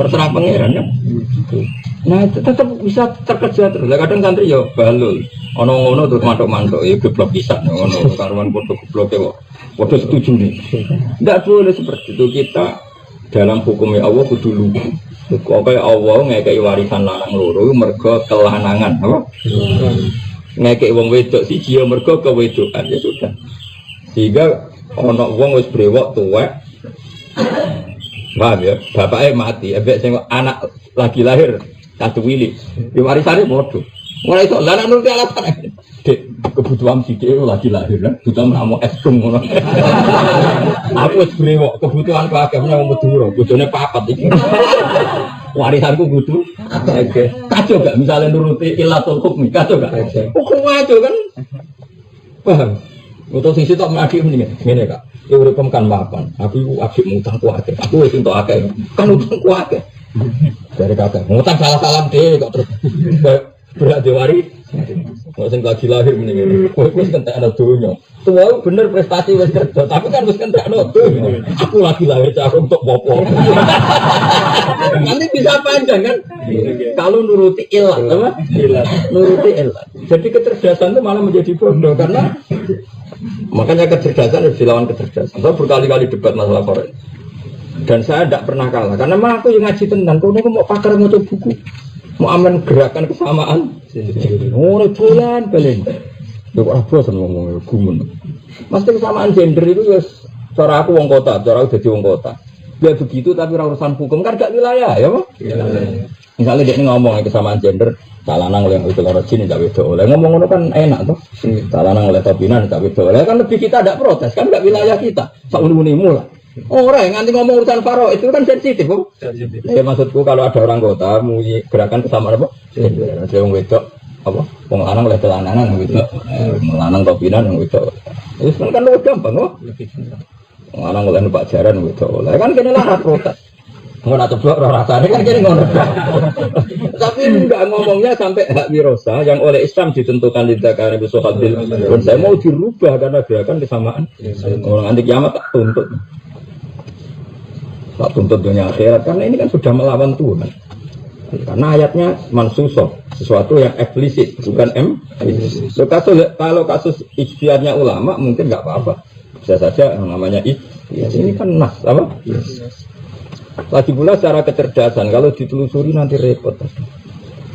A: terserah pangeran kan. Nah itu tetap bisa terkejar terus. Kadang santri ya balul, Ono ngono terus mantuk-mantuk ya goblok pisan ngono karuan podo gobloke kok. Podo setuju nih. Enggak boleh seperti itu kita dalam hukumnya Allah kudu lugu. Kaya Allah ngekeki warisan lanang loro mergo kelanangan apa? Ngekeki wong wedok siji ya mergo kewedokan ya sudah. Sehingga ono wong wis brewok tuwek. Paham ya? Bapaknya mati, ambek sing anak lagi lahir satu wili. Di warisane padha. Ora iso lan nuruti alasan. Dek, kebutuhan sithik lagi lahir lah, butuh mau eskum ngono. Aku wis brewok, kebutuhan keluarga wong Madura, bojone papat iki. Warisanku kudu akeh. Kacau gak misalnya nuruti ilatul hukmi, kacau gak? Hukum kacau kan? Paham? Untuk sing sitok adik ngene Kak. Ya uripem kan mapan. Aku adik mutang ku akeh. Aku wis entuk akeh. Kan utang ku akeh. Dari kakak, ngutang salah-salah deh kok terus berat diwari. Kok sing lagi lahir mending wis kentekno donya. Tuwa bener prestasi wis kerja, tapi kan wis kentekno donya. Aku lagi lahir aku untuk popo. Nanti bisa panjang kan? Kalau nuruti ilat apa? Nuruti ilat. Jadi kecerdasan itu malah menjadi bodoh karena makanya kecerdasan harus dilawan kecerdasan. Saya berkali-kali debat masalah Quran. Dan saya tidak pernah kalah karena mah aku yang ngaji tentang kau mau pakar mau buku mau aman gerakan kesamaan orang bulan balen ya kok bosan ngomong gumun mesti kesamaan gender itu ya cara aku wong kota cara aku jadi wong kota ya begitu tapi urusan hukum kan gak wilayah ya Pak misalnya dia ngomong kesamaan gender salanang oleh itu loro jin tidak beda oleh ngomong ngono kan enak tuh salanang oleh topinan tidak beda oleh kan lebih kita tidak protes kan gak wilayah kita sauni-unimu lah. Orang nganti ngomong urusan faro itu kan sensitif, Bu. Sensitif. Ya maksudku kalau ada orang kota mau gerakan kesamaan apa? Ada yang wedok apa? Wong lanang oleh celananan wedok. Lanang topinan yang wedok. Itu kan lebih gampang, kok. Wong lanang oleh numpak jaran wedok. Lah kan kene larat protes. Ngono ceblok ora rasane kan kene ngono. Tapi enggak ngomongnya sampai hak wirosa yang oleh Islam ditentukan di zakari bisohabil. Dan saya mau dirubah karena gerakan kesamaan. Orang anti kiamat tak tuntut. Tak tuntut dunia akhirat karena ini kan sudah melawan Tuhan. Karena ayatnya mansusoh, sesuatu yang eksplisit bukan kalau kasus ijtihadnya ulama mungkin nggak apa-apa, bisa saja yang namanya ini kan nas apa? Lagi pula secara kecerdasan kalau ditelusuri nanti repot.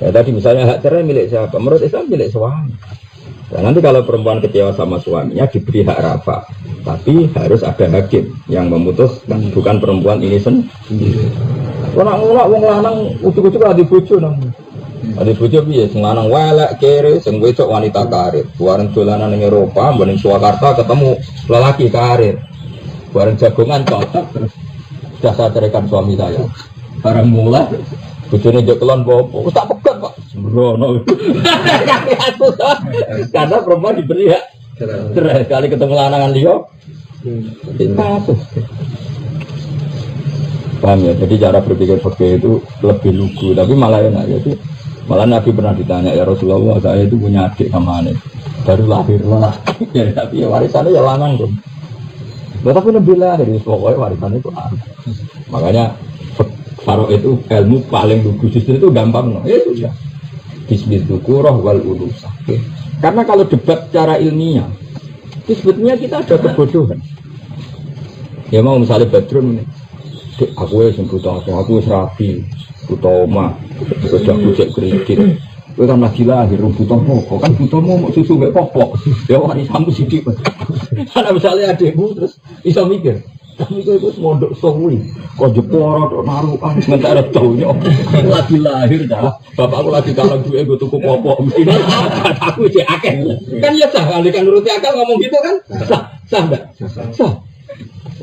A: Ya tadi misalnya hak cerai milik siapa? Menurut Islam milik suami. Nah, nanti kalau perempuan kecewa sama suaminya diberi hak rafa, tapi harus ada hakim yang memutuskan, bukan perempuan ini sendiri. Ngulak wong lanang ujuk-ujuk adi bojo nang. Adi bojo piye? Sing lanang welek kere, sing wedok wanita karir. Bareng dolanan ning Eropa, ning Surakarta ketemu lelaki karir. Bareng jagongan cocok terus sudah saya ceraikan suami saya. Bareng mulai bojone njok kelon popo, tak pegat Pak. Sembrono. Karena perempuan diberi hak cerai sekali ketemu lanangan liya. Kasus. Paham ya? Jadi cara berpikir fikih itu lebih lugu, tapi malah enak jadi. Malah Nabi pernah ditanya ya Rasulullah, saya itu punya adik sama anak baru lahir lelaki, ya, tapi ya warisannya ya lanang dong. Tapi lebih lahir, pokoknya warisannya itu anak. Makanya faro itu ilmu paling lugu justru itu gampang no. Ya sudah. Bismillahirrahmanirrahim wal ulusa. Karena kalau debat secara ilmiah, itu sebetulnya kita ada kebodohan. Ya mau misalnya Badrun ini, aku yang butuh aku rapi, butuh oma, sudah bujek kredit. Itu kan lagi lahir, butuh pokok, kan butuh mau susu gak popok. Ya wani sambu sidik. Karena misalnya adikmu terus bisa mikir. Tapi itu mondok sowi, kok jeporo, kok naruhan, sementara jauhnya lagi lahir dah. Bapakku lagi kalau gue tuku popok, mestinya aku cek akeh. Kan ya sah, kalau kan nuruti akal ngomong gitu kan, sah enggak? Sah.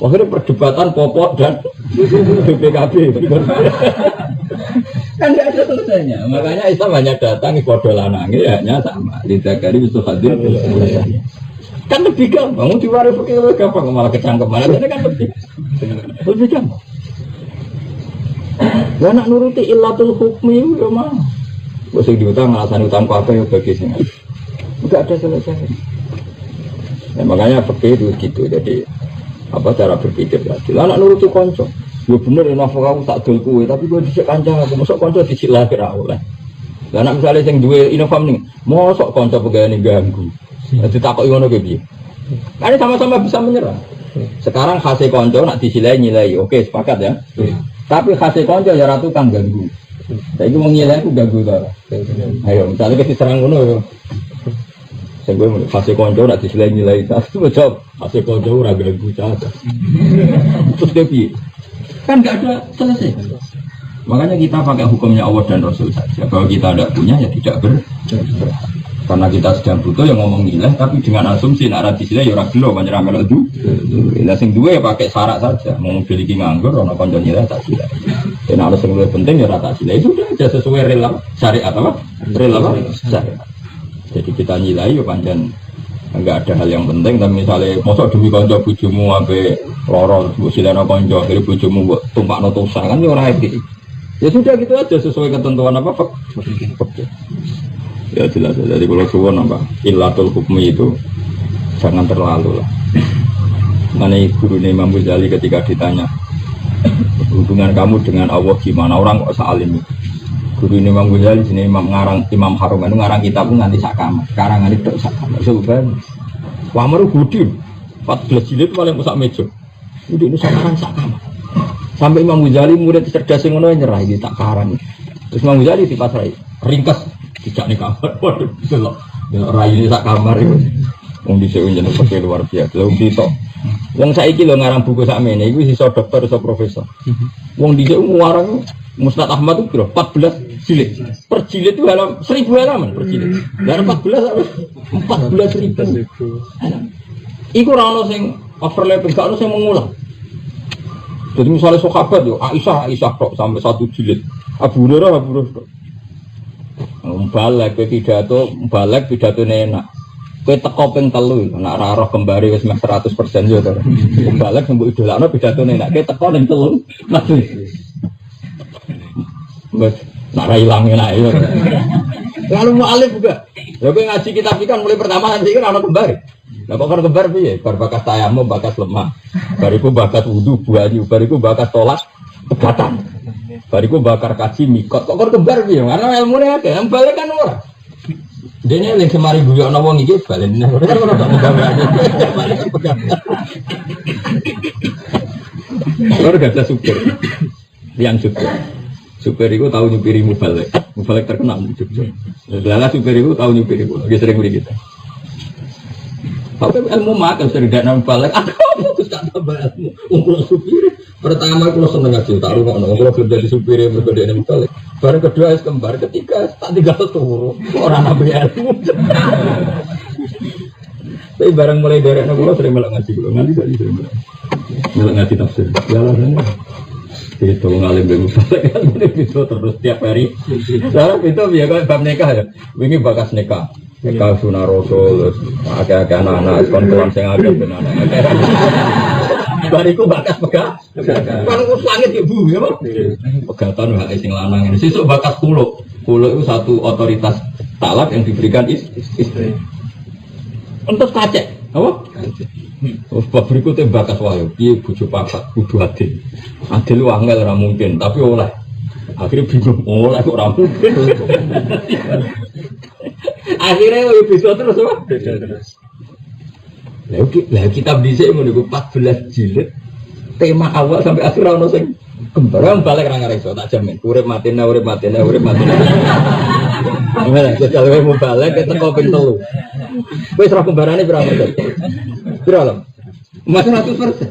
A: Akhirnya perdebatan popok dan BPKB. Kan tidak ada selesainya. Makanya Islam hanya datang ibadah lanangnya hanya sama. Lidah kari bisa hadir. Kan lebih gampang, mau diwaris pakai lebih gampang, malah kecangkeman, ini kan lebih gampang. Ya nak nuruti illatul hukmi ya mah. Bosik diutang alasan utang apa ya bagi sini. Enggak ada selesai. Ya, makanya pakai itu gitu. Jadi apa cara berpikir tadi? Lah nak nuruti konco. Ya bener nafkah aku tak dol kuwe, tapi gue dicek kancang aku masuk konco dicek lagi ra oleh. Lah nek misale sing duwe Inofam ning, mosok kanca pegawai ganggu. Ditakoki ngono ki piye? Kan sama-sama bisa menyerang. Sekarang khase kanca nak disilai nilai, oke sepakat ya. Tapi khase kanca ya ratu kang ganggu. Saiki wong nilai aku ganggu ta. Ayo, misale kita serang ngono yo. Sing gue khase kanca nak disilai nilai, itu jawab khase kanca ora ganggu cah. Terus piye? Kan enggak ada selesai. Makanya kita pakai hukumnya Allah dan Rasul saja. Kalau kita tidak punya ya tidak karena kita sedang butuh yang ngomong nilai, tapi dengan asumsi nak radisilah ya orang gelo banyak ramal itu. Lah sing dua ya pakai syarat saja. Mau memiliki nganggur, orang konco nilai tak sila. Dan harus yang lebih penting ya rata sila. Itu sudah aja sesuai rela syariat apa? Rela apa? Syariat. Jadi kita nilai ya panjang. Enggak ada hal yang penting. Tapi misalnya mosok demi konco bujumu sampai lorong, silana konco, dari bujumu tumpak notosa kan ya orang etis. Ya sudah gitu aja sesuai ketentuan apa Pak? Ya jelas. Jadi kalau suwon apa ilatul hukmi itu jangan terlalu lah. Mana guru Imam Ghazali ketika ditanya hubungan kamu dengan Allah gimana, orang kok salim. Guru Imam Ghazali sini Imam Harum itu ngarang kitab nganti sakam. Karangan itu sakam. Sebenarnya Wamaru Budin 14 jilid paling sak meja. Udah itu sakam. Sampai Imam Ghazali murid cerdas yang ngono nyerah iki tak karang. Terus Imam Ghazali dipasrai ringkas tidak nih kamar. Waduh delok raine sak kamar iku. Wong dhisik njeneng pakai luar biasa. Lha ditok. Wong saiki lho ngarang buku sakmene iku iso dokter iso profesor. Wong dhisik ngarang Musnad Ahmad itu 14 jilid. Per jilid itu 1000 halaman per jilid. Lah 14.000. Iku ora ono sing overlapping, gak ono sing mengulang. Jadi misalnya sahabat yo Aisyah kok sampai 1 jilid. Abu Hurairah kok. Balik pidato enak. Kowe teko ping 3 nek ora roh kembare wis 100% yo to. Balik mbok idolakno pidatone enak kowe teko ning 3. Wes nek ra ilang enak yo. Lalu mu'alif juga. Ya kowe ngaji kitab ikan mulai pertama nanti kan ana kembare. Lah kok kembar piye? Bar bakas tayammum, bakas lemah. Bariku bakas wudu, buayu, bariku bakas tolak pegatan. Bariku bakar kaji mikot. Kok kembar piye? Karena ilmune akeh, balik kan ora. Dene lek semari guyokno wong iki balen. Ora kok pegawai. Balik pegatan. Ora gak supir. Yang supir itu tahu nyupiri Mubalek terkenal di Jogja. Lala supir itu tahu nyupiri itu, lagi sering beli kita. Tapi ilmu makan sering tidak Mubalek. Aku terus tak tambah ilmu. Ungkul supir. Pertama aku seneng ngaji, tak rumah. Ungkul kerja di supir yang berbeda dengan Mubalek. Baru kedua es kembar, ketiga tak tinggal turu. Orang nabi ilmu. Tapi barang mulai dari anak aku sering melak ngaji. Nanti tadi sering melak ngaji tafsir. Jalannya. Itu ngalim bemu kan itu terus tiap hari. Sekarang itu ya kan bab nikah ya. Wingi bakas nikah. Nikah sunah rasul, agak-agak anak-anak kontuan sing agak benar. Bariku bakas pegah. Kan langit ya Bu ya. Pegatan hak sing lanang ini. Sesuk bakas kulo. Kulo itu satu otoritas talak yang diberikan istri. Untuk kacek, apa? Sebab berikutnya bakas wahyu, dia bujuk papat, kudu adil. Adil lu angel ora mungkin, tapi oleh. Akhirnya bingung, oleh kok ora mungkin. Akhirnya bisa terus apa? Lah kitab dhisik ngono iku 14 jilid. Tema awal sampai akhir ono sing kembar balik ra ngarep tak jamin. Urip matine. Kalau mau balik kita kau pintu. Wes roh kembarannya berapa persen? Berapa? Masih 100%.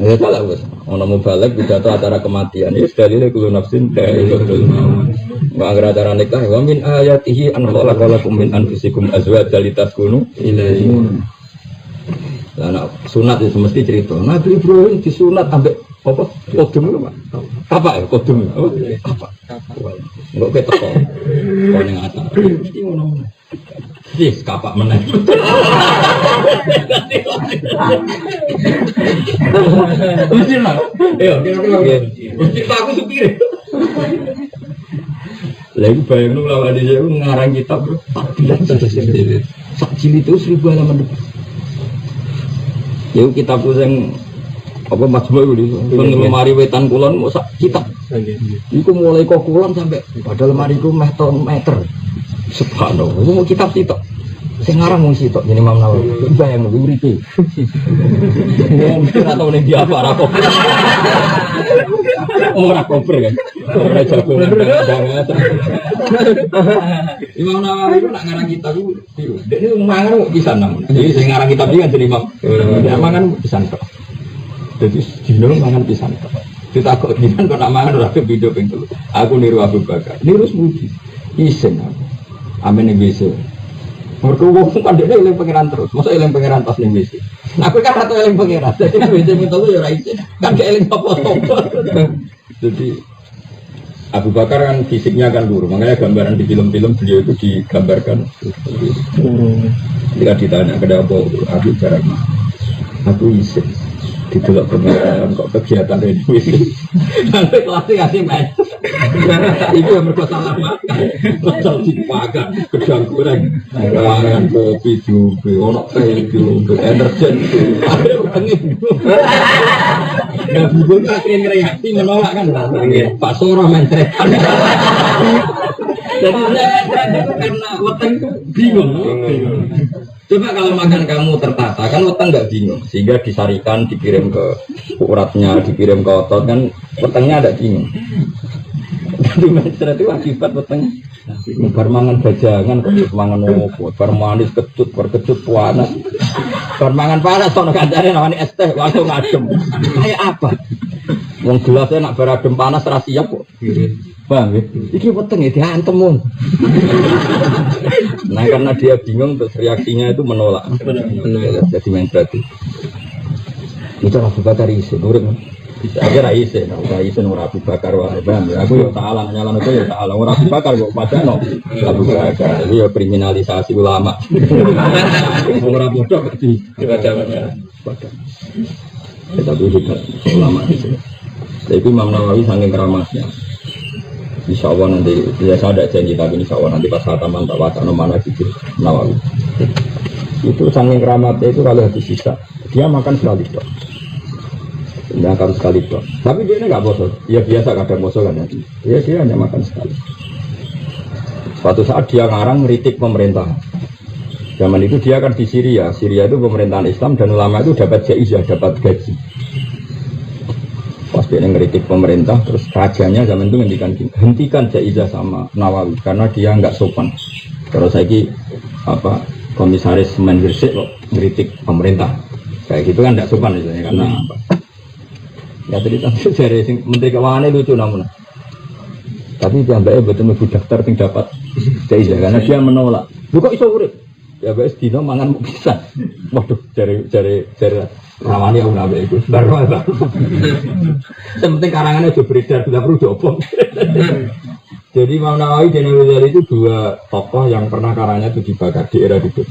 A: Ya salah bos. Orang mau balik pidato acara kematian. Ya dalilnya kulo nafsin dari betul. Mengajar acara nikah. Wa min ayatihi an khalaqalakum min anfusikum azwajan litaskunu ilaihi. Lah sunat itu mesti cerita. Nabi Ibrahim disunat ambek apa? Kodum itu Pak. Apa ya kodum? Apa? Enggak ketok. Kau ning atas. Mesti ngono. Yes, kapak meneh. Mesti lah. Ayo, mesti aku supir. Lagi bayangno lawan dia ngarang kitab bro. 14 sak jilid itu 1000 halaman. Ya kitab sing apa Majmu' iku di lemari wetan kulon mok sak kitab. Iku mulai kok kulon sampai padahal lemari iku meh meter. Subhanallah, iku kitab sitok. Sing ngarang mung sitok jenenge Imam Nawawi. Bayang lho uripe. Mungkin atau ning dia apa kok. Ora koper kan. Ora jago. Imam Nawawi itu nak ngarang kitab itu. Dekne mangan kok pisan nang. Jadi sing ngarang kitab iki kan jenenge Imam. Ya mangan pisan tok. Jadi dino mangan pisan tok. Ditakok dinan kok nak mangan ora video ping 3. Aku niru Abu Bakar. Niru semuji. Isen aku. Amen iki mereka wong kan dia eling pangeran terus, masa eling pangeran pas ning WC. Nah, aku kan rata eling pangeran, jadi WC minta lu ya ora isin. Kan dia eling apa-apa. Jadi Abu Bakar kan fisiknya kan buruk, makanya gambaran di film-film beliau itu digambarkan. Ketika ditanya kenapa Abu Bakar, aku isin. Didelok pangeran kok kegiatan ini sampai kelasnya ngasih main itu yang mereka salah makan betul dipakan gedang goreng mangan kopi juga ono teh juga energen angin nggak bingung akhirnya reaksi menolak kan Pak Soro mentrekan jadi karena weteng itu bingung. Coba kalau makan kamu tertata, kan weteng nggak bingung, sehingga disarikan, dikirim ke uratnya, dikirim ke otot, kan wetengnya ada bingung. Jadi macam itu akibat weteng. Bar mangan bajangan, kok mangan opo, bar manis kecut, bar kecut panas, bar mangan panas, sono kancane namanya es teh, langsung adem. Kayak apa? Wong gelasnya nak bar adem panas ra siap kok. Bang, iki weteng ya diantem mon. Nah karena dia bingung terus reaksinya itu menolak. Jadi main berarti. Itu Abu Bakar isin, urip. Akhirnya isin, ora Abu Bakar wae, Bang. Aku yo salah nyalano itu yo salah. Ora Abu Bakar kok padahal Abu Bakar. Iki yo kriminalisasi ulama. Wong ora bodoh kok di baca-baca. Tapi hebat ulama itu. Tapi Imam Nawawi saking keramatnya. Insya Allah nanti, saya ada janji tapi insya Allah nanti pas khataman tak wacana mana gitu Nawawi. Itu saking keramatnya itu kalau habis sisa dia makan sekali dok. Dia makan sekali dok. Tapi dia ini nggak bosan. Ya biasa kadang bosan kan nanti. Ya dia hanya makan sekali. Suatu saat dia ngarang ngeritik pemerintah. Zaman itu dia kan di Syria. Syria itu pemerintahan Islam dan ulama itu dapat jaizah, dapat gaji. Pas dia ngeritik pemerintah, terus rajanya zaman itu hentikan jaizah sama Nawawi karena dia nggak sopan. Kalau saya apa komisaris Mendirsik kok ngeritik pemerintah, kayak gitu kan nggak sopan misalnya karena apa? Ya tadi dari Menteri Keuangan lucu namun, tapi dia mbaknya betul-betul daftar yang dapat jaizah karena dia menolak. Lu kok iso urip? Ya guys, dino mangan mau bisa. Waduh, cari ramani aku nabe itu. Baru. Penting karangannya sudah beredar, tidak perlu diopong. Jadi Imam Nawawi dan Imam Ghazali itu dua tokoh yang pernah karangnya itu dibakar di era itu.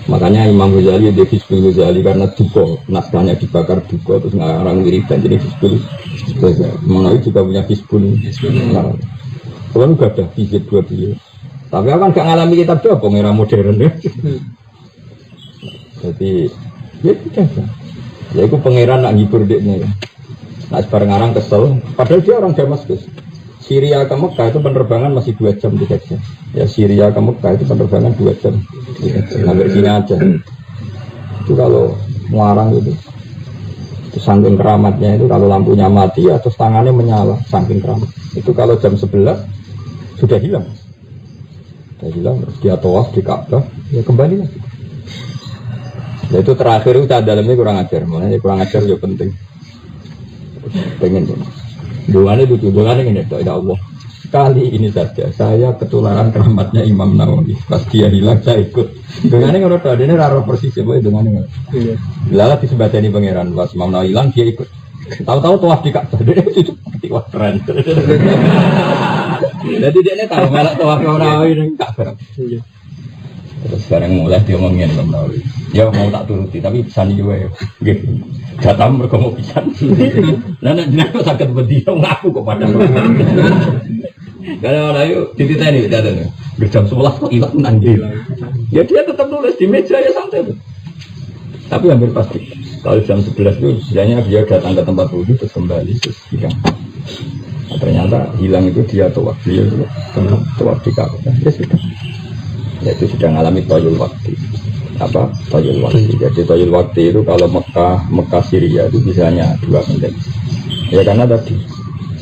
A: Makanya Imam Ghazali dia Hizbul Ghazali karena duko naskahnya dibakar duko terus ngarang wiridan jadi Hizbul Ghazali. Imam Nawawi juga punya Hizbul. Kalau nggak ada hizib dua beliau. Tapi aku kan gak ngalami kitab dobong era modern ya. Jadi ya tidak. Ya itu pangeran nak ngibur dekne. Nah sebarang ngarang kesel. Padahal dia orang Damaskus. Syria ke Mekah itu penerbangan masih 2 jam 3 jam. Ya Syria ke Mekah itu penerbangan 2 jam 3 jam. Hampir sini aja. Itu kalau ngarang itu saking keramatnya itu kalau lampunya mati atau tangannya menyala saking keramat. Itu kalau jam 11 sudah hilang. Saya bilang terus dia tawaf di Ka'bah ya kembali lagi. Ya itu terakhir itu dalamnya kurang ajar, makanya kurang ajar juga penting. Pengen tuh. Doanya itu ini ya Allah. Kali ini saja saya ketularan keramatnya Imam Nawawi. Pas dia hilang saya ikut. Dengan ini kalau tadi ini raro persis ya boy dengan ini. Lalu disebutkan pangeran pas Imam Nawawi hilang dia ikut. Tahu-tahu tawaf di Ka'bah dia itu wah keren. Jadi dia ini tahu melak tawaf Nawawi ini Ka'bah. Terus sekarang mulai dia ngomongin Imam Nawawi. Ya mau tak turuti tapi bisa nih juga ya. Datang mereka mau bisa. Nana jenaka sakit berdia ngaku kok padahal. Kalau orang itu dititah ini datang. Jam 11 kok hilang nanti. Ya dia tetap nulis di meja ya santai. Tapi hampir pasti Lalu jam 11 itu sebenarnya dia datang ke tempat wudhu terus kembali terus hilang. Nah, ternyata hilang itu dia tawaf, dia tawaf di Ka'bah. Ya sudah. Ya itu sudah mengalami toyul waktu. Apa toyul waktu? Jadi toyul waktu itu kalau Mekah Syria itu bisanya 2 menit. Ya karena tadi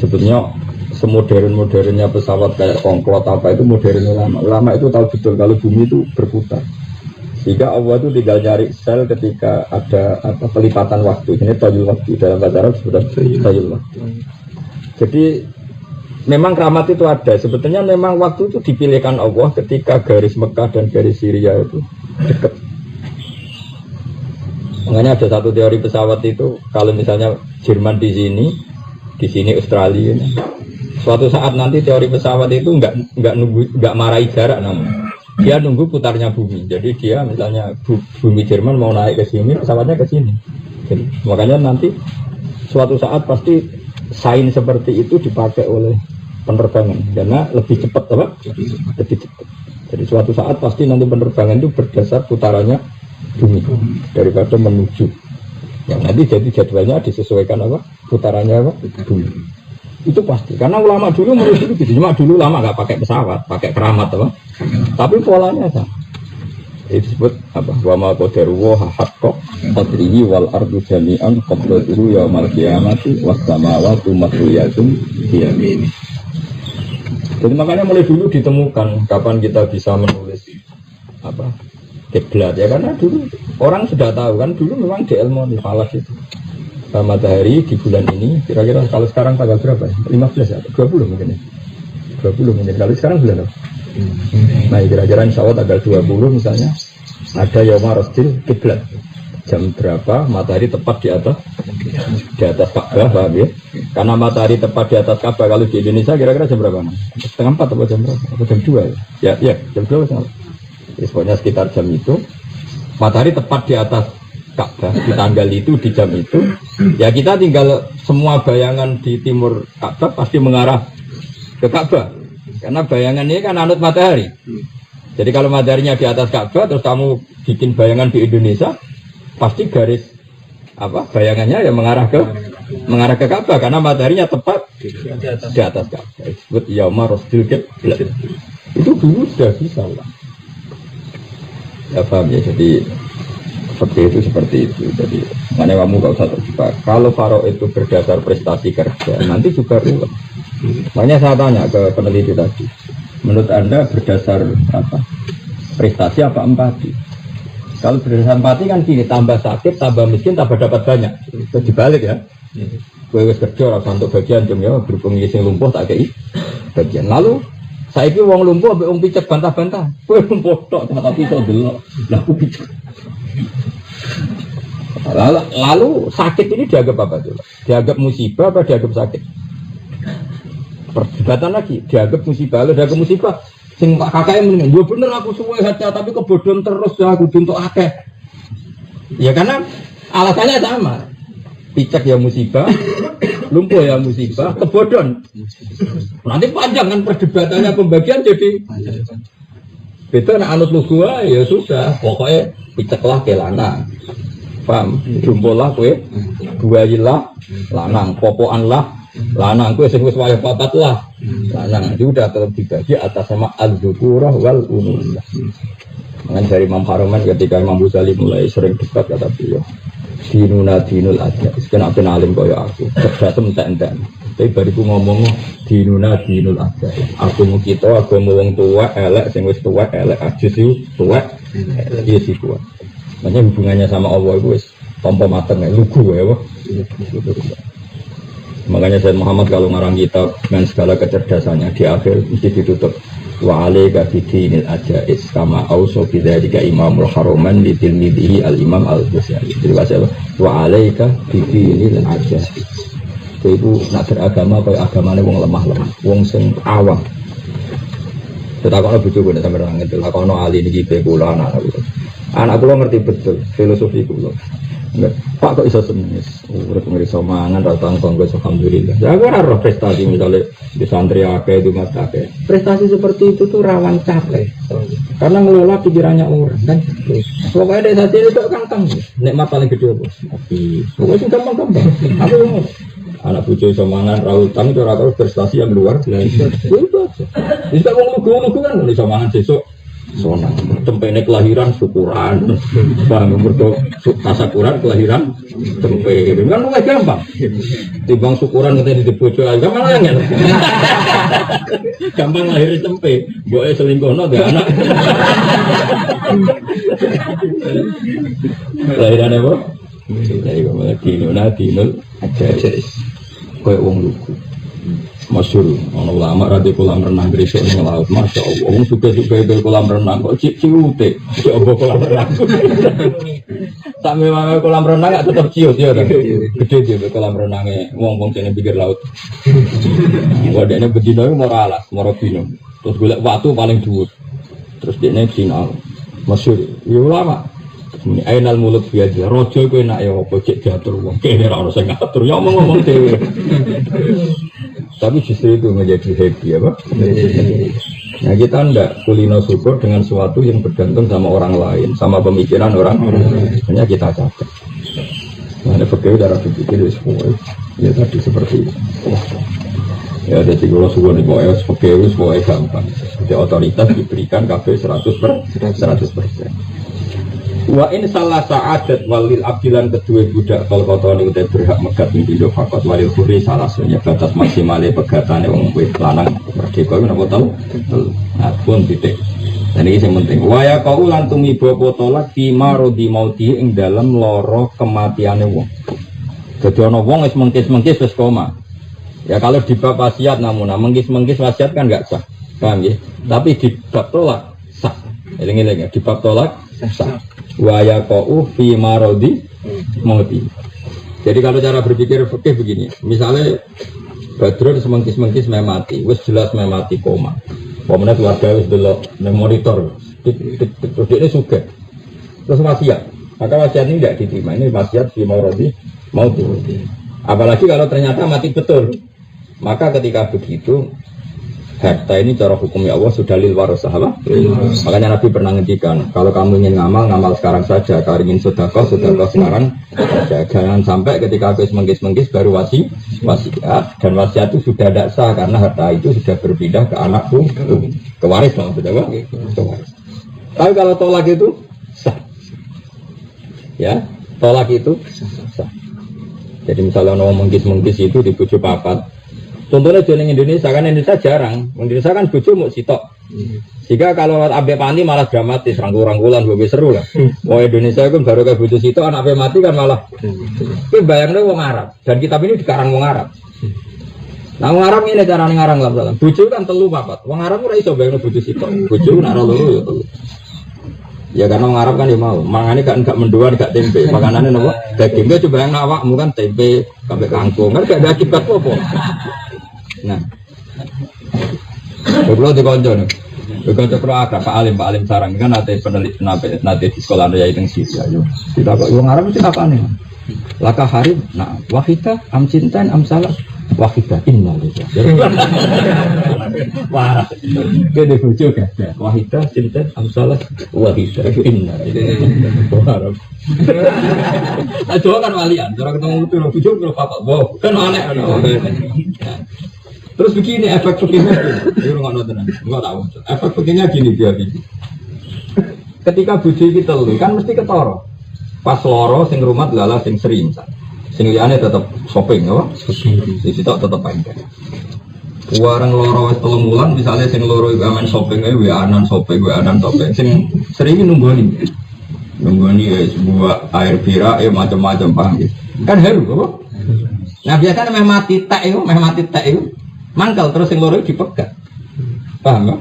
A: sebetulnya semodern-modernnya pesawat kayak Concorde apa itu modern lama. Lama itu tahu betul kalau bumi itu berputar. Jika Allah itu tinggal nyari sel ketika ada pelipatan waktu. Ini toyul waktu dalam bahasa Arab sudah toyul waktu. Jadi memang keramat itu ada. Sebetulnya memang waktu itu dipilihkan Allah ketika garis Mekah dan garis Syria itu dekat. Makanya ada satu teori pesawat itu kalau misalnya Jerman di sini Australia. Suatu saat nanti teori pesawat itu nggak marahi jarak namanya. Dia nunggu putarnya bumi. Jadi dia misalnya bumi Jerman mau naik ke sini, pesawatnya ke sini. Jadi, makanya nanti suatu saat pasti sain seperti itu dipakai oleh penerbangan karena lebih cepat apa? Lebih cepat. Jadi suatu saat pasti nanti penerbangan itu berdasar putarannya bumi daripada menuju. Yang nanti jadi jadwalnya disesuaikan apa? Putarannya apa? Bumi. Itu pasti, karena ulama dulu menurut dulu gitu, cuma dulu lama nggak pakai pesawat, pakai keramat apa, tapi polanya sama. Itu disebut apa? Wa ma qadaruhu haqqa qadrihi wal ardu jami'an qabdatuhu yaumal qiyamati was samawati matwiyatun biyamini. Jadi makanya mulai dulu ditemukan kapan kita bisa menulis apa kiblat ya, karena dulu orang sudah tahu kan, dulu memang di ilmu di falas itu. Matahari di bulan ini, kira-kira kalau sekarang tanggal berapa? 15 ya? 20 mungkin ya? 20 mungkin, kalau sekarang bulan apa? Nah kira-kira insya Allah tanggal 20 misalnya ada Yauma Rastil Kiblat. Jam berapa matahari tepat di atas Ka'bah, paham ya? Karena matahari tepat di atas Ka'bah, kalau di Indonesia kira-kira jam berapa? Setengah 4 atau jam berapa? Atau jam 2 ya? Ya, jam 2 misalnya. Pokoknya sekitar jam itu, matahari tepat di atas Ka'bah di tanggal itu, di jam itu, ya kita tinggal semua bayangan di timur Ka'bah pasti mengarah ke Ka'bah karena bayangan ini kan anut matahari. Jadi kalau mataharinya di atas Ka'bah terus kamu bikin bayangan di Indonesia, pasti garis apa bayangannya ya mengarah ke Ka'bah karena mataharinya tepat di atas Ka'bah. Disebut Yauma Rastil Kiblat. Itu dulu sudah bisa lah. Ya paham ya, jadi seperti itu. Jadi mana kamu gak usah terjebak. Kalau faro itu berdasar prestasi kerja, nanti juga ruwet. Makanya saya tanya ke peneliti tadi, menurut Anda berdasar apa? Prestasi apa empati? Kalau berdasar empati kan gini, tambah sakit, tambah miskin, tambah dapat banyak. Itu dibalik ya. Gue wis kerja rasa untuk bagian jam ya, berhubung sing lumpuh tak kei bagian. Lalu saya itu wong lumpuh, wong picek bantah-bantah. Gue lumpuh tok, tapi iso delok. Lah aku picek. Lalu sakit ini dianggap apa tuh? Dianggap musibah apa dianggap sakit? Perdebatan lagi, dianggap musibah. Lalu dianggap musibah, sing Pak KKM ini, gue bener aku suwe saja tapi kebodohan terus ya aku untuk akeh. Ya karena alasannya sama. Picek ya musibah, lumpuh ya musibah, kebodohan. Nanti panjang kan perdebatannya, pembagian jadi beda nak anut lu gua ya sudah, pokoknya piceklah ke lanang, paham? Jumpolah kue, buayilah lanang, popoan lah lanang, kue sing wis wayah papat lah lanang. Itu udah tetap dibagi atas sama al-dzukurah wal unusah. Makanya dari Imam Haromen ketika Imam Ghazali mulai sering debat kata beliau, dinuna dinul aja, sekarang alim kaya aku, cerdas entek-entek. Tapi bariku ngomong dinuna dinul aja. Aku mau kita, aku mau wong tua, elek, sing wis tua, elek, ajus itu tua, iya sih tua. Makanya hubungannya sama Allah itu wis tanpa mateng, lugu ya, wah. Makanya Sayyid Muhammad kalau ngarang kitab dengan segala kecerdasannya di akhir mesti ditutup wa alaika bidinil ajais kama auso bidzalika Imamul Haroman li tilmidihi al-Imam Al-Ghazali. Jadi bahasa wa alaika bidinil ajais. Itu nak beragama kayak agamanya wong lemah-lemah, wong sing awam. Tetakono bojoku nek sampeyan ngerti, takono ali niki pe kula anak kula ngerti betul filosofi kula. Pak kok iso semes, urip ngiso mangan ra tangkong wis alhamdulillah. Ya ora roh prestasi misalnya di santri akeh di mata akeh. Prestasi seperti itu tuh rawan capek. Karena ngelola pikirannya orang kan. Pokoknya dari saja itu kantang. Nikmat paling gede apa? Tapi pokoknya gampang-gampang. Apa yang anak bucu somangan rautan itu rata prestasi yang luar biasa. Itu aja. Bisa lugu kan dari somangan besok. Sonang, tempe kelahiran syukuran, bang merdo tasakuran kelahiran tempe, kan mulai gampang. Timbang syukuran kita di bojo aja malah angel. Gampang lahir tempe, boe selingkuhno gak anak. Lahiran apa? Dari malah dinul aja. Kowe wong lugu. Masyhur ana ulama ra di kolam renang gresik ning laut, masyaallah wong suka-suka itu kolam renang kok ciute coba kolam renang sampe wae kolam renang gak tetep ciut ya gede dia kolam renangnya wong-wong sing pinggir laut wadene bedino ora alas moro dino terus golek watu paling dhuwur terus dekne final masyhur ya ulama ini ainal mulut biasa raja kowe enak ya apa cek diatur wong kene ora ono sing ngatur ya ngomong dhewe. Tapi justru itu menjadi happy apa? Nah kita enggak kulino syukur dengan sesuatu yang bergantung sama orang lain, sama pemikiran orang lain. Hanya kita catat. Nah, ada fakir darah berpikir itu semua. Ya tadi seperti itu. Ya ada tiga suku di bawah fakir itu semua gampang. Jadi otoritas diberikan KB 100%. Wa in salah sa'adat walil abdilan kedua budak kalau kota ini udah berhak megat pindah fakot walil khuri salah satunya batas maksimalnya pegatannya wong wit lanang merdeka itu apa tahu? Nah pun titik. Dan ini yang penting. Waya kau lantumi bopo tolak kima rodi mauti ing dalam loro kematiannya wong. Jadi ono wong es mengkis wes koma. Ya kalau di bab wasiat namun mengkis wasiat kan nggak sah, paham ya? Tapi di bab tolak sah. Eling-eling ya di bab tolak sah. Waya kau fi marodi mauti. Jadi kalau cara berpikir fikih begini, misalnya Badrun semengkis memati, wes jelas memati koma. Pemenang keluarga wes delok monitor, terus ini suka, terus wasiat. Maka wasiat ini tidak diterima. Ini wasiat fi marodi mauti. Apalagi kalau ternyata mati betul, maka ketika begitu harta ini cara hukumnya Allah sudah lil warasah apa? Makanya Nabi pernah ngendikan kalau kamu ingin ngamal sekarang saja, kalau ingin sedekah sekarang saja. Jangan sampai ketika habis menggis baru wasiat dan wasiat itu sudah tidak sah karena harta itu sudah berpindah ke anakku ke waris maksudnya apa? Ke waris. Tapi kalau tolak itu sah. Ya, tolak itu sah. Jadi misalnya orang menggis itu di bojo papat. Contohnya di Indonesia kan Indonesia jarang, Indonesia kan bojo mau sitok. Jika kalau abe panti malah dramatis, rangkulan lebih seru lah. Oh Indonesia kan baru kayak bojo sitok, anak abe mati kan malah. Tapi bayangnya wong Arab dan kitab ini dikarang wong Arab. Nah wong Arab ini cara ngarang lah, bojo kan telu papat. Wong Arab ora iso bayangno bojo sitok, bojo nak loro ya telu. Ya karena wong Arab kan dia mau, mangane kan enggak mendoan, enggak tempe, makanannya nopo daging. Dia coba yang awakmu kan tempe, sampai kangkung, kan gak ada akibat apa. Nah, kalau di konco nih, di konco keluarga Pak Alim sarang kan nanti peneliti nanti di sekolah ada yang sisi ayo. Kita kok orang Arab itu apa nih? Laka harib, nah wahida, am cintain, am salah, wahida, innalillah. Wah, gede bujuk ya. Wahida, cintain, am salah, wahida, innalillah. Arab. Nah, coba kan walian, cara ketemu itu bujuk kalau apa? Wow, kan aneh. Terus begini efek begini, nggak tahu. Efek begini gini dia gini. Ketika bujuk kita lu kan mesti ketoro. Pas loro sing rumah lala sing sering, sing liane tetap shopping, apa? Di situ tetap panjang. Warang loro wes telung bulan, misalnya sing loro aman shopping, anan shopping, sing sering nunggu nih sebuah air bira, macam-macam paham gitu. Kan heru, apa? Nah biasanya meh mati tak itu. Mangkal terus yang loro dipegat, paham nggak?